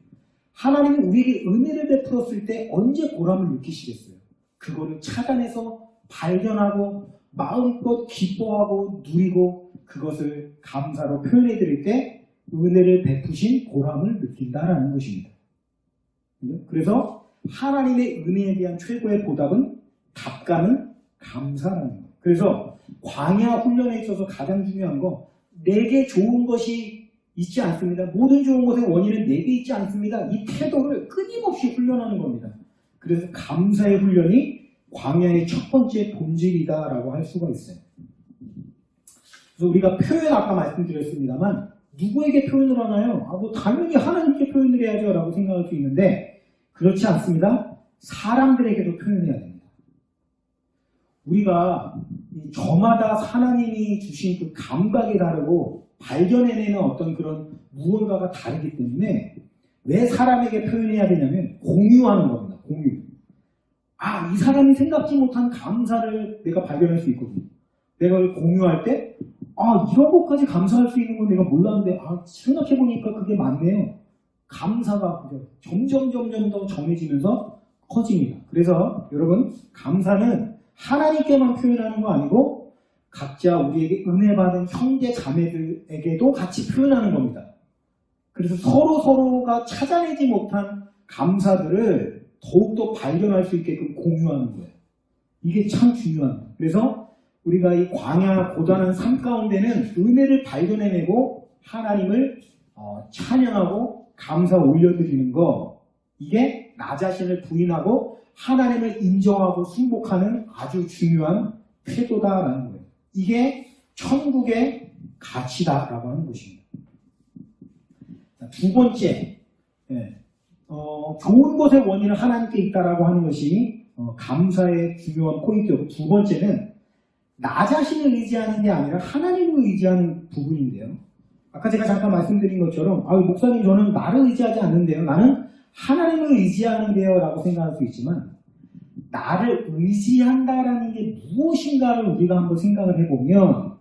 Speaker 1: 하나님은 우리에게 은혜를 베풀었을 때 언제 보람을 느끼시겠어요? 그거를 찾아내서 발견하고 마음껏 기뻐하고 누리고 그것을 감사로 표현해 드릴 때 은혜를 베푸신 보람을 느낀다라는 것입니다. 그래서 하나님의 은혜에 대한 최고의 보답은 답가는 감사라는 거예요. 그래서 광야 훈련에 있어서 가장 중요한 거 내게 좋은 것이 있지 않습니다. 모든 좋은 것의 원인은 내게 있지 않습니다. 이 태도를 끊임없이 훈련하는 겁니다. 그래서 감사의 훈련이 광야의 첫 번째 본질이다라고 할 수가 있어요. 그래서 우리가 표현 아까 말씀드렸습니다만 누구에게 표현을 하나요? 뭐 당연히 하나님께 표현을 해야죠 라고 생각할 수 있는데 그렇지 않습니다. 사람들에게도 표현해야 됩니다. 우리가 저마다 하나님이 주신 그 감각이 다르고 발견해내는 어떤 그런 무언가가 다르기 때문에 왜 사람에게 표현해야 되냐면 공유하는 겁니다. 공유. 이 사람이 생각지 못한 감사를 내가 발견할 수 있거든요. 내가 공유할 때 이런 것까지 감사할 수 있는 건 내가 몰랐는데 생각해보니까 그게 맞네요. 감사가 점점 더 정해지면서 커집니다. 그래서 여러분 감사는 하나님께만 표현하는 거 아니고 각자 우리에게 은혜 받은 형제 자매들에게도 같이 표현하는 겁니다. 그래서 서로가 찾아내지 못한 감사들을 더욱더 발견할 수 있게끔 공유하는 거예요. 이게 참 중요합니다. 그래서 우리가 이 광야 고단한 삶 가운데는 은혜를 발견해내고 하나님을 찬양하고 감사 올려드리는 거 이게 나 자신을 부인하고 하나님을 인정하고 순복하는 아주 중요한 태도다라는 거예요. 이게 천국의 가치다라고 하는 것입니다. 자, 두 번째, 좋은 것의 원인은 하나님께 있다라고 하는 것이 감사의 중요한 포인트였고, 두 번째는 나 자신을 의지하는 게 아니라 하나님을 의지하는 부분인데요. 아까 제가 잠깐 말씀드린 것처럼 목사님 저는 나를 의지하지 않는데요. 나는 하나님을 의지하는데요 라고 생각할 수 있지만, 나를 의지한다라는 게 무엇인가를 우리가 한번 생각을 해보면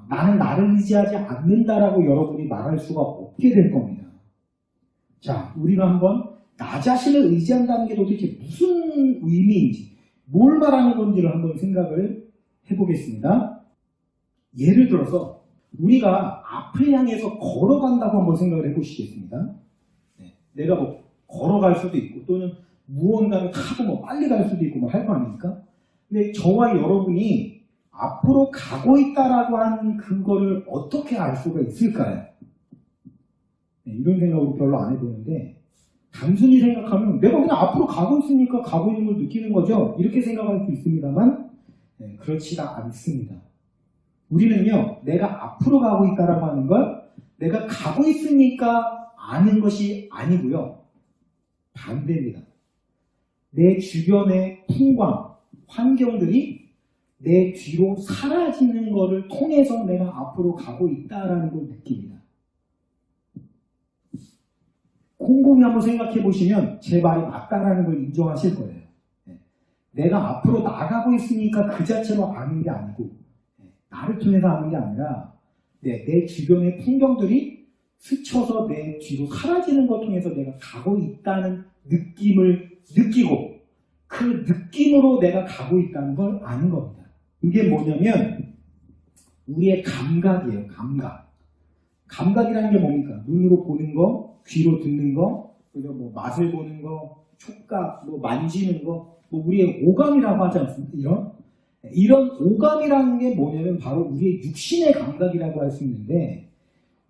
Speaker 1: 나는 나를 의지하지 않는다라고 여러분이 말할 수가 없게 될 겁니다. 자, 우리가 한번 나 자신을 의지한다는 게 도대체 무슨 의미인지, 뭘 말하는 건지를 한번 생각을 해보겠습니다. 예를 들어서 우리가 앞을 향해서 걸어간다고 한번 생각을 해보시겠습니다. 내가 걸어갈 수도 있고 또는 무언가를 타고 빨리 갈 수도 있고 할 거 아닙니까? 근데 저와 여러분이 앞으로 가고 있다라고 하는 그거를 어떻게 알 수가 있을까요? 이런 생각을 별로 안 해보는데, 단순히 생각하면 내가 그냥 앞으로 가고 있으니까 가고 있는 걸 느끼는 거죠. 이렇게 생각할 수 있습니다만 그렇지가 않습니다. 우리는요, 내가 앞으로 가고 있다라고 하는 걸 내가 가고 있으니까 아는 것이 아니고요. 반대입니다. 내 주변의 풍광, 환경들이 내 뒤로 사라지는 것을 통해서 내가 앞으로 가고 있다라는 걸 느낍니다. 곰곰이 한번 생각해 보시면 제 말이 맞다라는 걸 인정하실 거예요. 내가 앞으로 나가고 있으니까 그 자체로 아는 게 아니고, 나를 통해서 아는 게 아니라 내 주변의 풍경들이 스쳐서 내 뒤로 사라지는 것 통해서 내가 가고 있다는 느낌을 느끼고, 그 느낌으로 내가 가고 있다는 걸 아는 겁니다. 이게 뭐냐면 우리의 감각이에요. 감각이라는 게 뭡니까? 눈으로 보는 거, 귀로 듣는 거, 그리고 맛을 보는 거, 촉각, 만지는 거, 우리의 오감이라고 하지 않습니까? 이런 오감이라는 게 뭐냐면 바로 우리의 육신의 감각이라고 할 수 있는데,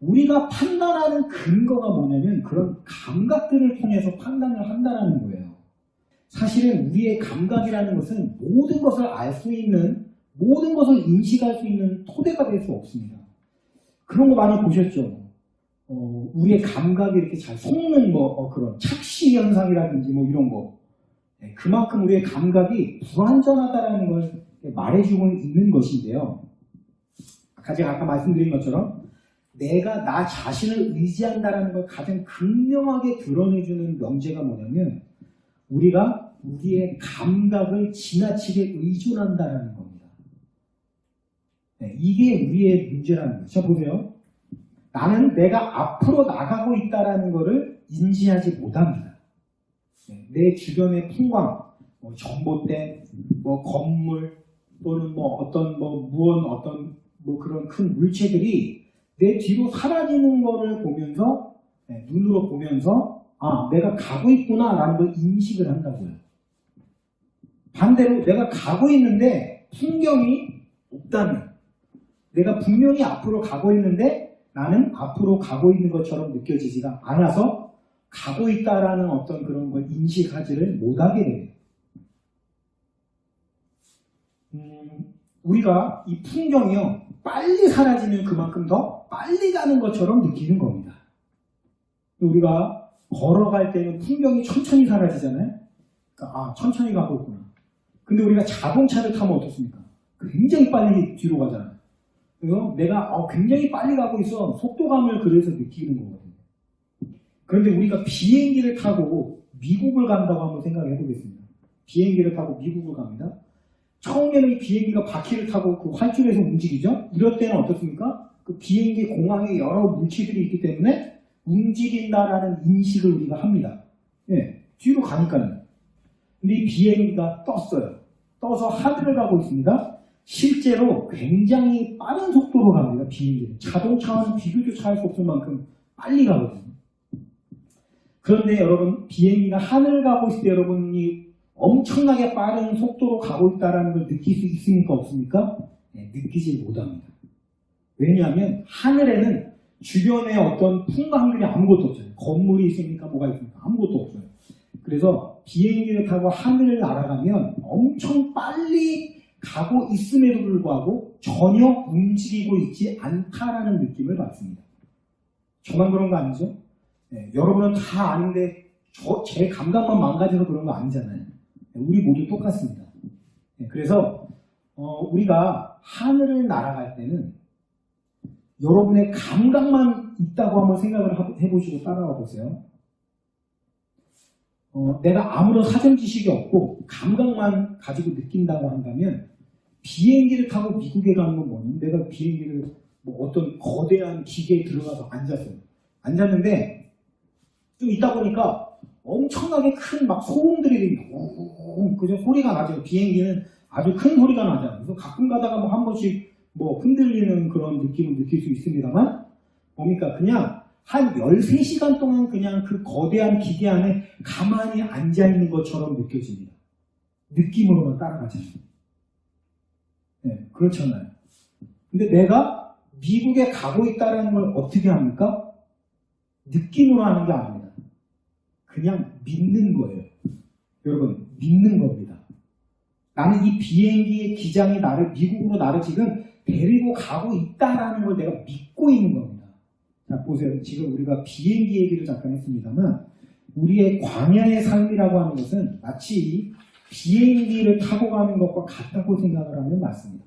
Speaker 1: 우리가 판단하는 근거가 뭐냐면 그런 감각들을 통해서 판단을 한다는 거예요. 사실은 우리의 감각이라는 것은 모든 것을 알 수 있는, 모든 것을 인식할 수 있는 토대가 될 수 없습니다. 그런 거 많이 보셨죠? 우리의 감각이 이렇게 잘 속는 그런 착시 현상이라든지 이런 거. 그만큼 우리의 감각이 불완전하다라는 걸 말해주고 있는 것인데요. 제가 아까 말씀드린 것처럼 내가 나 자신을 의지한다라는 걸 가장 극명하게 드러내주는 명제가 뭐냐면 우리가 우리의 감각을 지나치게 의존한다라는 겁니다. 이게 우리의 문제라는 거죠. 자, 보세요. 나는 내가 앞으로 나가고 있다라는 것을 인지하지 못합니다. 내 주변의 풍광, 전봇대, 건물, 또는 그런 큰 물체들이 내 뒤로 사라지는 거를 보면서, 눈으로 보면서, 내가 가고 있구나라는 걸 인식을 한다고요. 반대로 내가 가고 있는데 풍경이 없다면, 내가 분명히 앞으로 가고 있는데 나는 앞으로 가고 있는 것처럼 느껴지지가 않아서 가고 있다라는 어떤 그런 걸 인식하지를 못하게 돼요. 우리가 이 풍경이요, 빨리 사라지면 그만큼 더 빨리 가는 것처럼 느끼는 겁니다. 우리가 걸어갈 때는 풍경이 천천히 사라지잖아요. 그러니까 천천히 가고 있구나. 근데 우리가 자동차를 타면 어떻습니까? 굉장히 빨리 뒤로 가잖아요. 그래서 내가 굉장히 빨리 가고 있어. 속도감을 그래서 느끼는 거거든요. 그런데 우리가 비행기를 타고 미국을 간다고 한번 생각해 보겠습니다. 비행기를 타고 미국을 갑니다. 처음에는 이 비행기가 바퀴를 타고 그 활주로에서 움직이죠. 이럴 때는 어떻습니까? 그 비행기 공항에 여러 물체들이 있기 때문에 움직인다라는 인식을 우리가 합니다. 뒤로 가니까요. 근데 이 비행기가 떴어요. 떠서 하늘을 가고 있습니다. 실제로 굉장히 빠른 속도로 갑니다. 비행기는. 자동차와는 비교조차 할 수 없을 만큼 빨리 가거든요. 그런데 여러분, 비행기가 하늘을 가고 있을 때 여러분이 엄청나게 빠른 속도로 가고 있다는 걸 느낄 수 있습니까? 없습니까? 느끼지 못합니다. 왜냐하면 하늘에는 주변에 어떤 풍광들이 아무것도 없어요. 건물이 있습니까? 뭐가 있습니까? 아무것도 없어요. 그래서 비행기를 타고 하늘을 날아가면 엄청 빨리 가고 있음에도 불구하고 전혀 움직이고 있지 않다라는 느낌을 받습니다. 저만 그런 거 아니죠? 네, 여러분은 다 아는데 제 감각만 망가져서 그런 거 아니잖아요. 네, 우리 모두 똑같습니다. 네, 그래서 우리가 하늘을 날아갈 때는 여러분의 감각만 있다고 한번 생각을 해보시고 따라와 보세요. 내가 아무런 사전 지식이 없고 감각만 가지고 느낀다고 한다면 비행기를 타고 미국에 가는 건 뭐냐면 내가 비행기를 뭐 어떤 거대한 기계에 들어가서 앉았어요. 앉았는데 좀 있다 보니까 엄청나게 큰 막 소음들이 그저 소리가 나죠. 비행기는 아주 큰 소리가 나잖아요. 그래서 가끔 가다가 뭐 한 번씩 뭐 흔들리는 그런 느낌을 느낄 수 있습니다만 뭡니까? 그냥 한 13시간 동안 그냥 그 거대한 기계 안에 가만히 앉아있는 것처럼 느껴집니다. 느낌으로만 따라가잖아요. 네, 그렇잖아요. 근데 내가 미국에 가고 있다는 걸 어떻게 합니까? 느낌으로 하는 게 아닙니다. 그냥 믿는 거예요. 여러분, 믿는 겁니다. 나는 이 비행기의 기장이 미국으로 나를 지금 데리고 가고 있다라는 걸 내가 믿고 있는 겁니다. 자, 보세요. 지금 우리가 비행기 얘기를 잠깐 했습니다만, 우리의 광야의 삶이라고 하는 것은 마치 비행기를 타고 가는 것과 같다고 생각을 하면 맞습니다.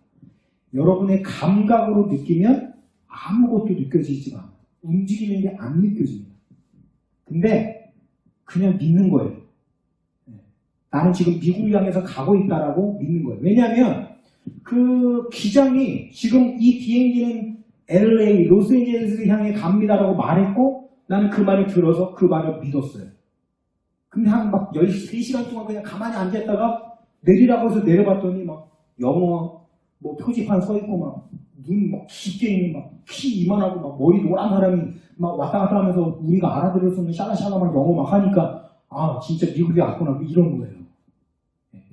Speaker 1: 여러분의 감각으로 느끼면 아무것도 느껴지지가 않아요. 움직이는 게 안 느껴집니다. 근데 그냥 믿는 거예요. 나는 지금 미국을 향해서 가고 있다라고 믿는 거예요. 왜냐하면 그 기장이 지금 이 비행기는 LA, 로스앤젤레스를 향해 갑니다라고 말했고 나는 그 말을 들어서 그 말을 믿었어요. 근데 한 막 13시간 동안 그냥 가만히 앉았다가 내리라고 해서 내려봤더니 막 영어 뭐 표지판 서 있고 막 눈 막 깊게 있는 막 키 이만하고 막 머리 노란 사람이 막 왔다 갔다 하면서 우리가 알아들을 수 있는 샤라샤라 막 영어 막 하니까 아 진짜 미국에 왔구나 이런 거예요.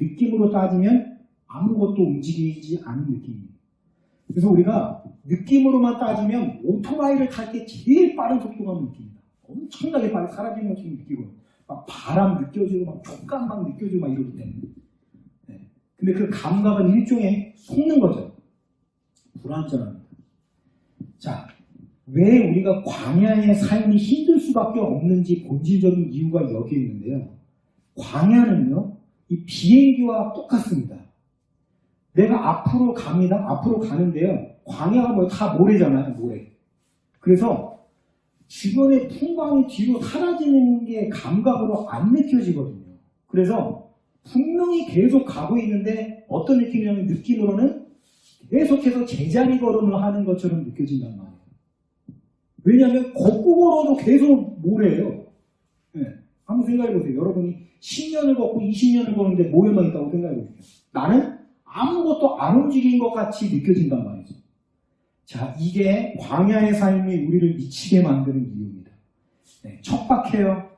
Speaker 1: 느낌으로 따지면 아무것도 움직이지 않은 느낌입니다. 그래서 우리가 느낌으로만 따지면 오토바이를 탈 때 제일 빠른 속도가 느낍니다. 엄청나게 빨리 사라지는 것처럼 느끼고 막 바람 느껴지고 막 촉감 막 느껴지고 막 이러기 때문에. 네. 근데 그 감각은 일종의 속는 거죠. 불완전합니다. 자, 왜 우리가 광야의 삶이 힘들 수밖에 없는지 본질적인 이유가 여기에 있는데요. 광야는요, 이 비행기와 똑같습니다. 내가 앞으로 갑니다. 앞으로 가는데요. 광야가 뭐 다 모래잖아요. 모래. 그래서 주변의 풍광이 뒤로 사라지는 게 감각으로 안 느껴지거든요. 그래서 분명히 계속 가고 있는데 어떤 느낌이냐면 느낌으로는 계속해서 제자리 걸음을 하는 것처럼 느껴진단 말이에요. 왜냐하면 걷고 걸어도 계속 모래예요. 네. 한번 생각해보세요. 여러분이 10년을 걷고 20년을 걷는데 모래만 있다고 생각해보세요. 나는 아무것도 안 움직인 것 같이 느껴진단 말이죠. 자, 이게 광야의 삶이 우리를 미치게 만드는 이유입니다. 네, 척박해요.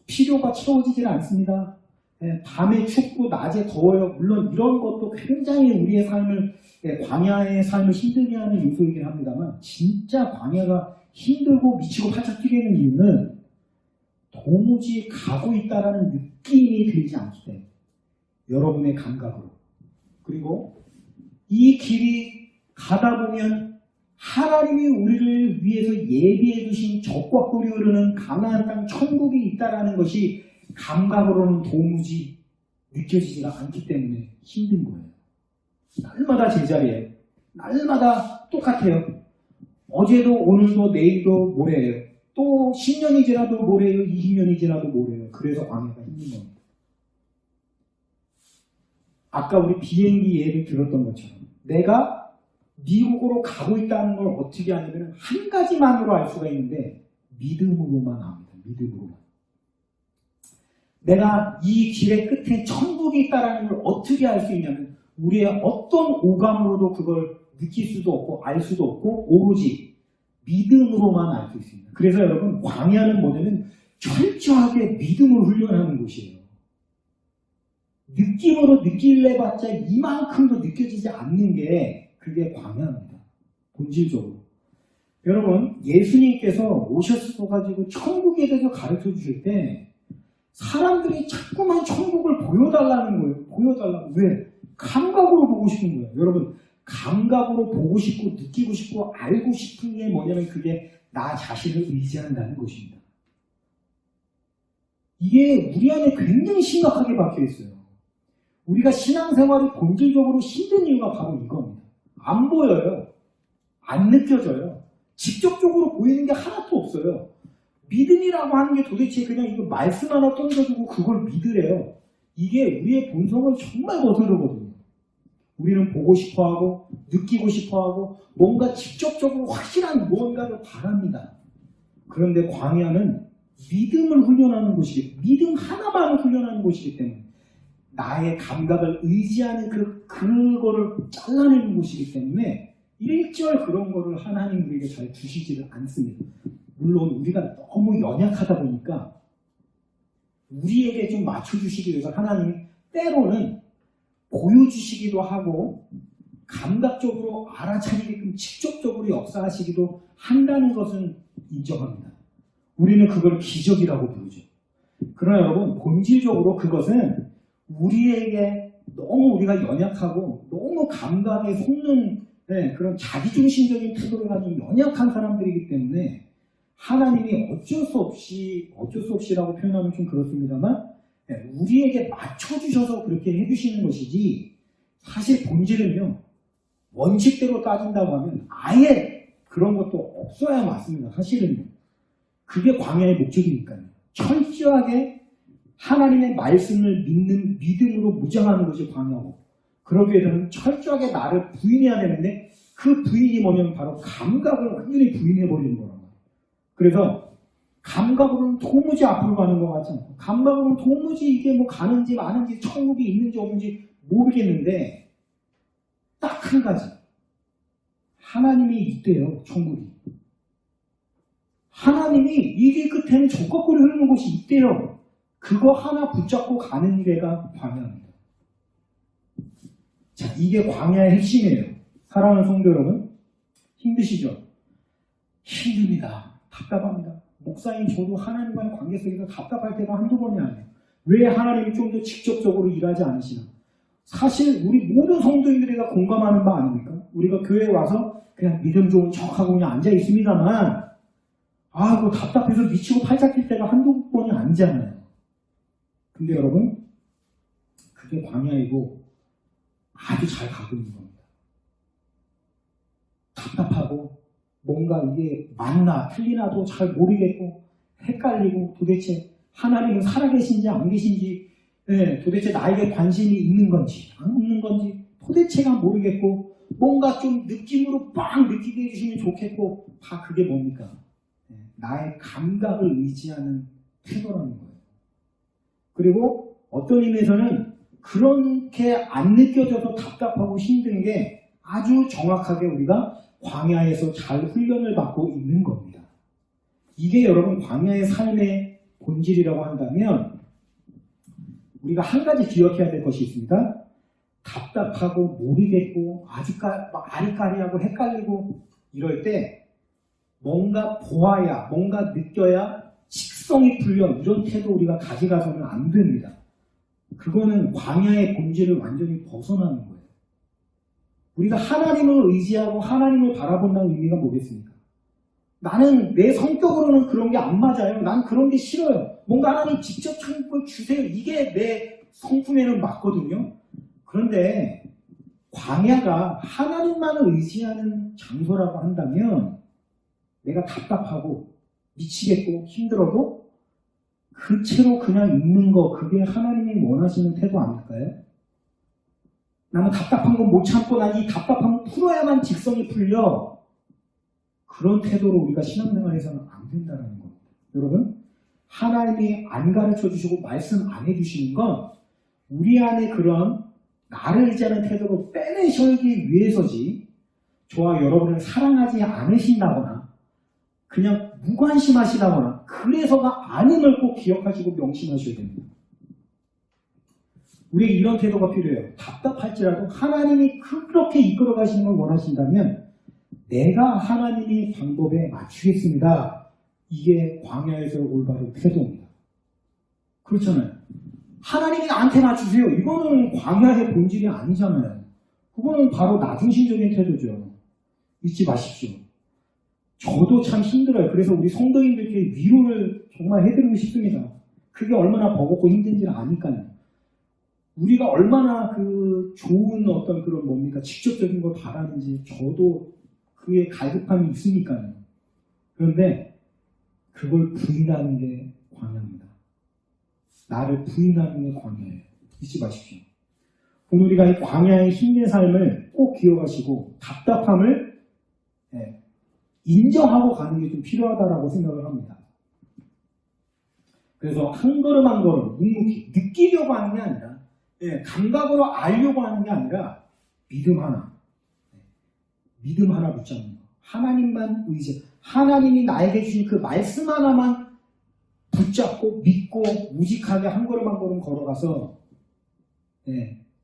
Speaker 1: 필요가 채워지질 않습니다. 네, 밤에 춥고 낮에 더워요. 물론 이런 것도 굉장히 우리의 삶을 광야의 삶을 힘들게 하는 요소이긴 합니다만 진짜 광야가 힘들고 미치고 팔짝 뛰겠는 이유는 도무지 가고 있다라는 느낌이 들지 않기 때문에 여러분의 감각으로 그리고 이 길이 가다 보면 하나님이 우리를 위해서 예비해 두신 적과 꿀이 흐르는 가나안 땅 천국이 있다라는 것이 감각으로는 도무지 느껴지지가 않기 때문에 힘든 거예요. 날마다 제자리예요. 날마다 똑같아요. 어제도 오늘도 내일도 모레예요. 또 10년이 지나도 모레예요. 20년이 지나도 모레예요. 그래서 광야가 힘든 겁니다. 아까 우리 비행기 예를 들었던 것처럼 내가 미국으로 가고 있다는 걸 어떻게 하냐면 한 가지만으로 알 수가 있는데 믿음으로만 압니다. 믿음으로만. 내가 이 길의 끝에 천국이 있다는 걸 어떻게 알 수 있냐면 우리의 어떤 오감으로도 그걸 느낄 수도 없고 알 수도 없고 오로지 믿음으로만 알 수 있습니다. 그래서 여러분 광야는 뭐냐면 철저하게 믿음을 훈련하는 곳이에요. 느낌으로 느낄래 봤자 이만큼도 느껴지지 않는 게 그게 광야입니다. 본질적으로. 여러분 예수님께서 오셔가지고 천국에 대해서 가르쳐 주실 때 사람들이 자꾸만 천국을 보여달라는 거예요. 보여달라고. 왜? 감각으로 보고 싶은 거예요. 여러분, 감각으로 보고 싶고 느끼고 싶고 알고 싶은 게 뭐냐면 그게 나 자신을 의지한다는 것입니다. 이게 우리 안에 굉장히 심각하게 박혀 있어요. 우리가 신앙생활이 본질적으로 힘든 이유가 바로 이겁니다. 안 보여요. 안 느껴져요. 직접적으로 보이는 게 하나도 없어요. 믿음이라고 하는 게 도대체 그냥 이거 말씀 하나 던져주고 그걸 믿으래요. 이게 우리의 본성을 정말 거스르거든요. 우리는 보고 싶어하고 느끼고 싶어하고 뭔가 직접적으로 확실한 무언가를 바랍니다. 그런데 광야는 믿음을 훈련하는 곳이기, 믿음 하나만을 훈련하는 곳이기 때문에 나의 감각을 의지하는 그거를 잘라내는 곳이기 때문에 일절 그런 거를 하나님 우리에게 잘 주시지를 않습니다. 물론 우리가 너무 연약하다 보니까 우리에게 좀 맞춰주시기 위해서 하나님이 때로는 보여주시기도 하고 감각적으로 알아차리게끔 직접적으로 역사하시기도 한다는 것은 인정합니다. 우리는 그걸 기적이라고 부르죠. 그러나 여러분, 본질적으로 그것은 우리에게 너무 우리가 연약하고 너무 감각에 속는 그런 자기중심적인 태도를 가진 연약한 사람들이기 때문에 하나님이 어쩔 수 없이라고 표현하면 좀 그렇습니다만 우리에게 맞춰주셔서 그렇게 해주시는 것이지 사실 본질은요, 원칙대로 따진다고 하면 아예 그런 것도 없어야 맞습니다. 사실은요. 그게 광야의 목적이니까요. 철저하게 하나님의 말씀을 믿는 믿음으로 무장하는 것이 광야고, 그러기 위해서는 철저하게 나를 부인해야 되는데 그 부인이 뭐냐면 바로 감각을 완전히 부인해버리는 거란 말이에요. 그래서 감각으로는 도무지 앞으로 가는 것 같지 않고, 감각으로는 도무지 이게 뭐 가는지 마는지 천국이 있는지 없는지 모르겠는데 딱 한 가지, 하나님이 있대요. 천국이. 하나님이 이 길 끝에는 저 거꾸로 흐르는 곳이 있대요. 그거 하나 붙잡고 가는 데가 광야입니다. 자, 이게 광야의 핵심이에요. 사랑하는 성도 여러분, 힘드시죠? 힘듭니다. 답답합니다. 목사님, 저도 하나님과의 관계 속에서 답답할 때가 한두 번이 아니에요. 왜 하나님이 좀 더 직접적으로 일하지 않으시나? 사실 우리 모든 성도인들이 다 공감하는 바 아닙니까? 우리가 교회에 와서 그냥 믿음 좋은 척하고 그냥 앉아 있습니다만, 뭐 답답해서 미치고 팔짝 뛸 때가 한두 번이 아니잖아요. 근데 여러분, 그게 광야이고 아주 잘 가고 있는 겁니다. 답답하고 뭔가 이게 맞나 틀리나도 잘 모르겠고 헷갈리고 도대체 하나님은 살아계신지 안 계신지, 도대체 나에게 관심이 있는 건지 안 있는 건지 도대체가 모르겠고, 뭔가 좀 느낌으로 빵 느끼게 해주시면 좋겠고, 다 그게 뭡니까? 나의 감각을 의지하는 태도라는 거예요. 그리고 어떤 의미에서는 그렇게 안 느껴져서 답답하고 힘든 게 아주 정확하게 우리가 광야에서 잘 훈련을 받고 있는 겁니다. 이게 여러분 광야의 삶의 본질이라고 한다면 우리가 한 가지 기억해야 될 것이 있습니다. 답답하고 모르겠고 아주 아리까리하고 헷갈리고 이럴 때 뭔가 보아야, 뭔가 느껴야 식성이 풀려, 이런 태도 우리가 가져가서는 안 됩니다. 그거는 광야의 본질을 완전히 벗어나는 거예요. 우리가 하나님을 의지하고 하나님을 바라본다는 의미가 뭐겠습니까? 나는 내 성격으로는 그런 게 안 맞아요. 난 그런 게 싫어요. 뭔가 하나님 직접 걸 주세요. 이게 내 성품에는 맞거든요. 그런데 광야가 하나님만을 의지하는 장소라고 한다면 내가 답답하고 미치겠고 힘들어도 그 채로 그냥 있는 거, 그게 하나님이 원하시는 태도 아닐까요? 나는 답답한 건 못 참고 난 이 답답함을 풀어야만 직성이 풀려. 그런 태도로 우리가 신앙생활에서는 안 된다는 겁니다. 여러분, 하나님이 안 가르쳐 주시고 말씀 안 해주시는 건 우리 안에 그런 나를 의지하는 태도로 빼내셔기 위해서지, 저와 여러분을 사랑하지 않으신다거나 그냥 무관심하시다거나 그래서가 아님을 꼭 기억하시고 명심하셔야 됩니다. 우리에게 이런 태도가 필요해요. 답답할지라도 하나님이 그렇게 이끌어 가시는 걸 원하신다면 내가 하나님의 방법에 맞추겠습니다. 이게 광야에서 올바른 태도입니다. 그렇잖아요. 하나님이 나한테 맞추세요. 이거는 광야의 본질이 아니잖아요. 그거는 바로 나중심적인 태도죠. 잊지 마십시오. 저도 참 힘들어요. 그래서 우리 성도님들께 위로를 정말 해드리고 싶습니다. 그게 얼마나 버겁고 힘든지를 아니까요. 우리가 얼마나 그 좋은 어떤 그런 뭡니까 직접적인 걸 바라는지 저도 그에 갈급함이 있으니까요. 그런데 그걸 부인하는 게 광야입니다. 나를 부인하는 게 광야예요. 잊지 마십시오. 오늘 우리가 이 광야의 힘든 삶을 꼭 기억하시고 답답함을 인정하고 가는 게 좀 필요하다라고 생각을 합니다. 그래서 한 걸음 한 걸음 묵묵히 느끼려고 하는 게 아니라 감각으로 알려고 하는 게 아니라 믿음 하나 붙잡는 거. 하나님만 의지, 하나님이 나에게 주신 그 말씀 하나만 붙잡고 믿고 우직하게 한 걸음 한 걸음 걸어가서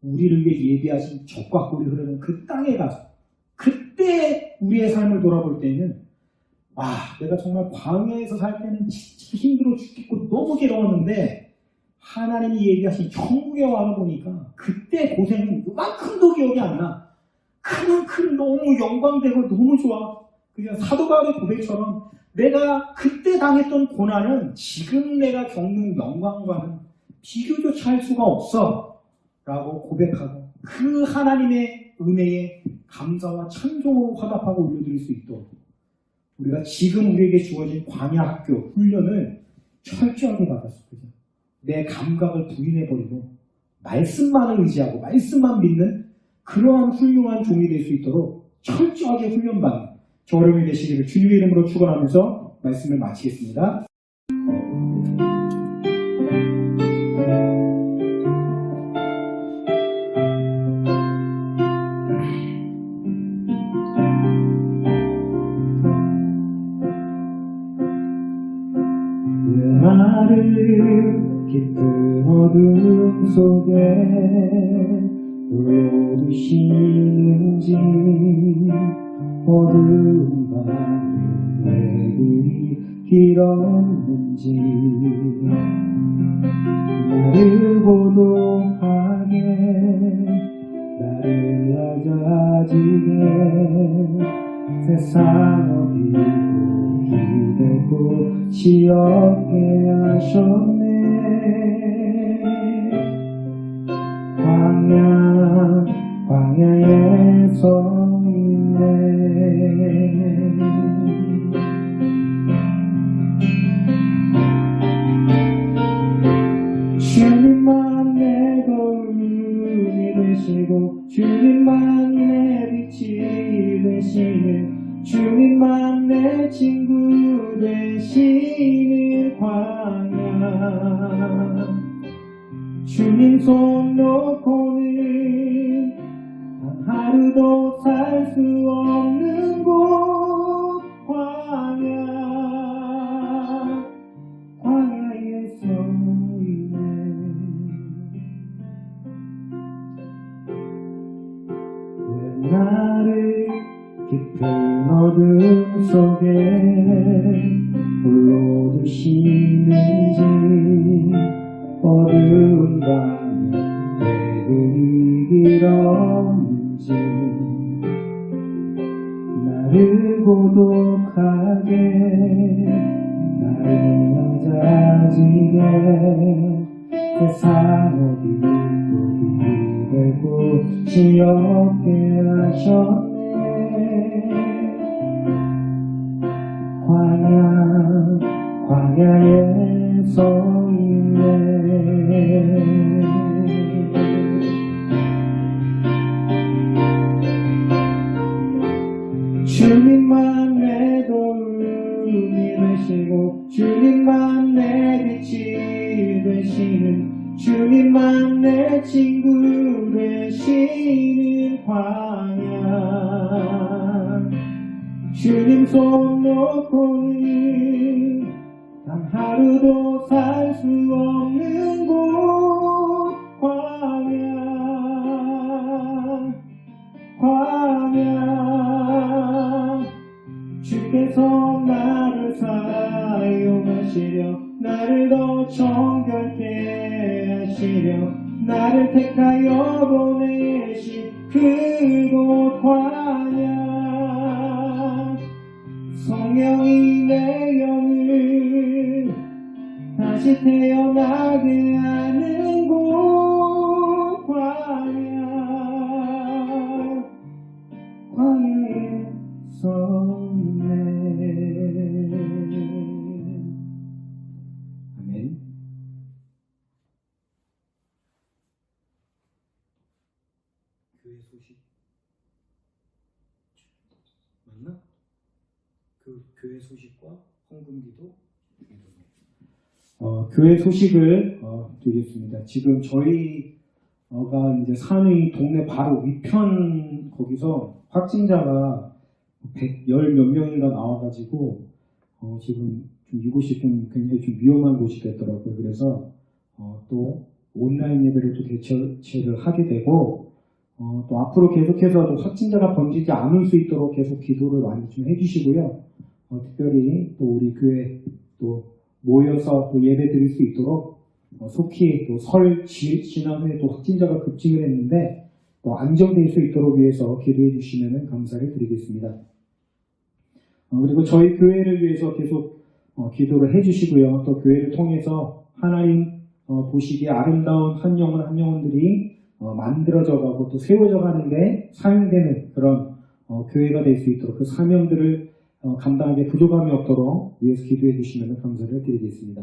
Speaker 1: 우리를 위해 예비하신 적과 꿀이 흐르는 그 땅에 가서 그때 우리의 삶을 돌아볼 때는 와, 내가 정말 광야에서 살 때는 진짜 힘들어 죽겠고 너무 괴로웠는데 하나님이 얘기하신 천국에 와서 보니까 그때 고생은 그만큼도 기억이 안 나. 그만큼 너무 영광되고 너무 좋아. 그냥 사도 바울의 고백처럼 내가 그때 당했던 고난은 지금 내가 겪는 영광과는 비교조차 할 수가 없어 라고 고백하고 그 하나님의 은혜에 감사와 찬송으로 화답하고 올려드릴 수 있도록 우리가 지금 우리에게 주어진 광야 학교 훈련을 철저하게 받았습니다. 내 감각을 부인해버리고 말씀만을 의지하고 말씀만 믿는 그러한 훌륭한 종이 될 수 있도록 철저하게 훈련받는 저렴이 되시기를 주님의 이름으로 축원하면서 말씀을 마치겠습니다. 나를 깊은 어둠 속에 홀로 두시는지 어두운 밤에 왜 그리 길었는지 나를 고독하게 나를 낮아지게 세상 어디로 기대고 지었게 하셨네. 광야에 서 있네. 주님만 내 도움이 되시고 주님만 내 빛이 되시는 주님만 내 친구 되시는 광야 주님 손 놓고는 단 하루도 살 수 없는 곳 광야에 서 있네. 왜 나를 깊은 어둠 속에 홀로 두시는지 어두운 밤에 왜 그리 길었는지 나를 고독하게 나를 낮아지게 세상 어디도 기대고 지옥게 하셨네. 광야에 서 있네. 주님만 내 도움이 되시고 주님만 내 빛이 되시는 주님만 내 친구 되시는 광야 주님 손 놓고는 단 하루도 살 수 없는 곳 광야 주께서 나를 사용하시려 나를 더 정결케 하시려 나를 택하여 보내신 그곳 광야 성령이 내 영을 다시 태어나게 하는 곳 광야에 서 있네. 아멘. 교회 소식 맞나? 그 교회 소식과 헌금기도 교회 소식을 드리겠습니다. 지금 저희가 이제 사는 동네 바로 위편 거기서 확진자가 110 몇 명인가 나와가지고 지금 좀 이곳이 좀 굉장히 좀 위험한 곳이 됐더라고요. 그래서 또 온라인 예배를 또 대체를 하게 되고 또 앞으로 계속해서 또 확진자가 번지지 않을 수 있도록 계속 기도를 많이 좀 해주시고요. 특별히 또 우리 교회 또 모여서 또 예배 드릴 수 있도록 속히 또 설 지난 후에 또 확진자가 급증을 했는데 또 안정될 수 있도록 위해서 기도해 주시면 감사를 드리겠습니다. 그리고 저희 교회를 위해서 계속 기도를 해 주시고요. 또 교회를 통해서 하나님 보시기에 아름다운 한 영혼 한 영혼들이 만들어져 가고 또 세워져 가는데 사용되는 그런 교회가 될 수 있도록 그 사명들을 감당하기에 부족함이 없도록 위해서 기도해 주시면 감사를 드리겠습니다.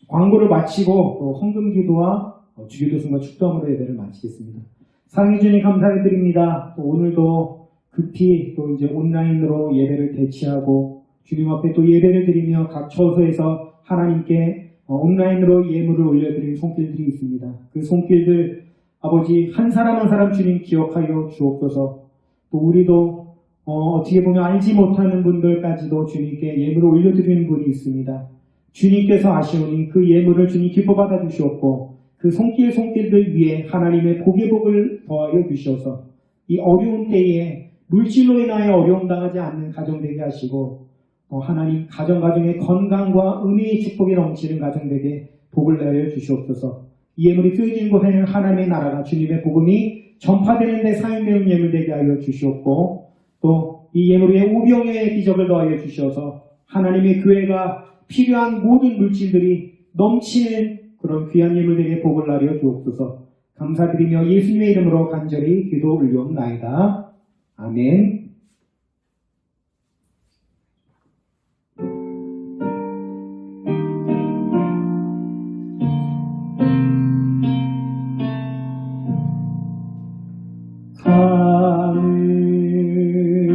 Speaker 1: 광고를 마치고 또 헌금기도와 주기도승과 축도함으로 예배를 마치겠습니다. 사랑해 주님 감사를 드립니다. 또 오늘도 급히 또 이제 온라인으로 예배를 대치하고 주님 앞에 또 예배를 드리며 각 처소에서 하나님께 온라인으로 예물을 올려드린 손길들이 있습니다. 그 손길들 아버지 한 사람 한 사람 주님 기억하여 주옵소서. 또 우리도 어떻게 보면 알지 못하는 분들까지도 주님께 예물을 올려드리는 분이 있습니다. 주님께서 아시오니 그 예물을 주님 기뻐 받아 주시옵고 그 손길들 위에 하나님의 복의 복을 더하여 주셔서 이 어려운 때에 물질로 인하여 어려움 당하지 않는 가정 되게 하시고 하나님 가정의 건강과 은혜의 축복이 넘치는 가정 되게 복을 내려 주시옵소서. 이 예물이 쓰여진 곳에는 하나님의 나라가 주님의 복음이 전파되는 데 사용되는 예물 되게 하여 주시옵고 또 이 예물에 우병의 기적을 더하여 주셔서 하나님의 교회가 필요한 모든 물질들이 넘치는 그런 귀한 예물들에게 복을 나려 주옵소서. 감사드리며 예수님의 이름으로 간절히 기도 올리옵나이다. 아멘.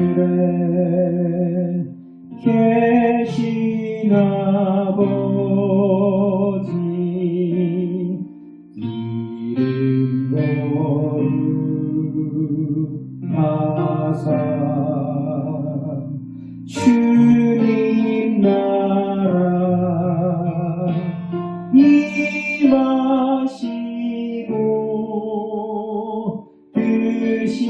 Speaker 1: 하늘에 계신 아버지 이름 거룩하사 주님 나라 임하시고 뜻이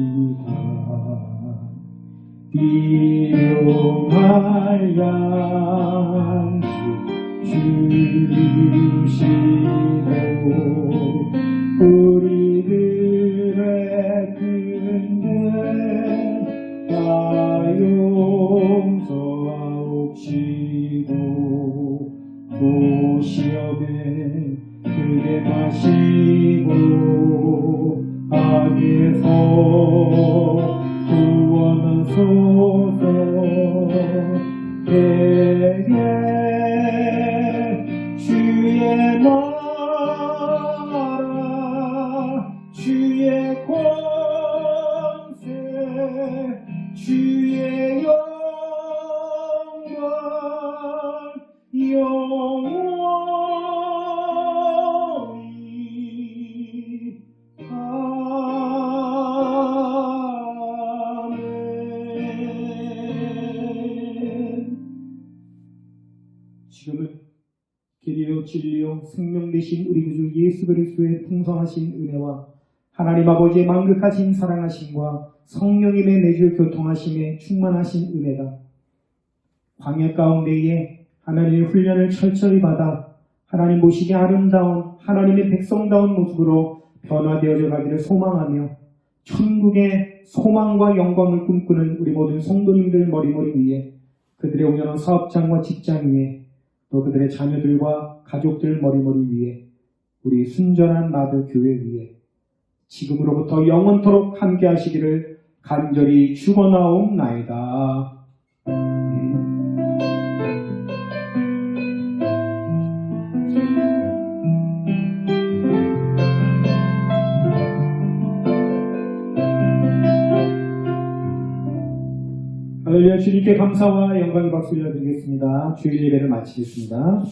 Speaker 1: 이루어지이다. 일용할 양식 주시고 우리들의 근대 다 용서하옵시고 도시업에 그게 마시고 악에서 구원하소서. 내게 주의 나라 주의 권세 주의 영광 영원히 아멘. 지금은 길이요 진리요 생명 되신 우리 구주 예수 그리스도의 풍성하신 은혜와 하나님 아버지의 만극하신 사랑하심과 성령님의 내주 교통하심에 충만하신 은혜가 광야 가운데에 하나님의 훈련을 철저히 받아 하나님 보시기에 아름다운 하나님의 백성다운 모습으로 변화되어져 가기를 소망하며 천국의 소망과 영광을 꿈꾸는 우리 모든 성도님들 머리머리 위에, 그들의 온전한 사업장과 직장 위에, 또 그들의 자녀들과 가족들 머리머리 위에, 우리 순전한 나들 교회 위에 지금으로부터 영원토록 함께 하시기를 간절히 축원하옵나이다. 할렐루야. 주님께 감사와 영광의 박수 올려드리겠습니다. 주일 예배를 마치겠습니다.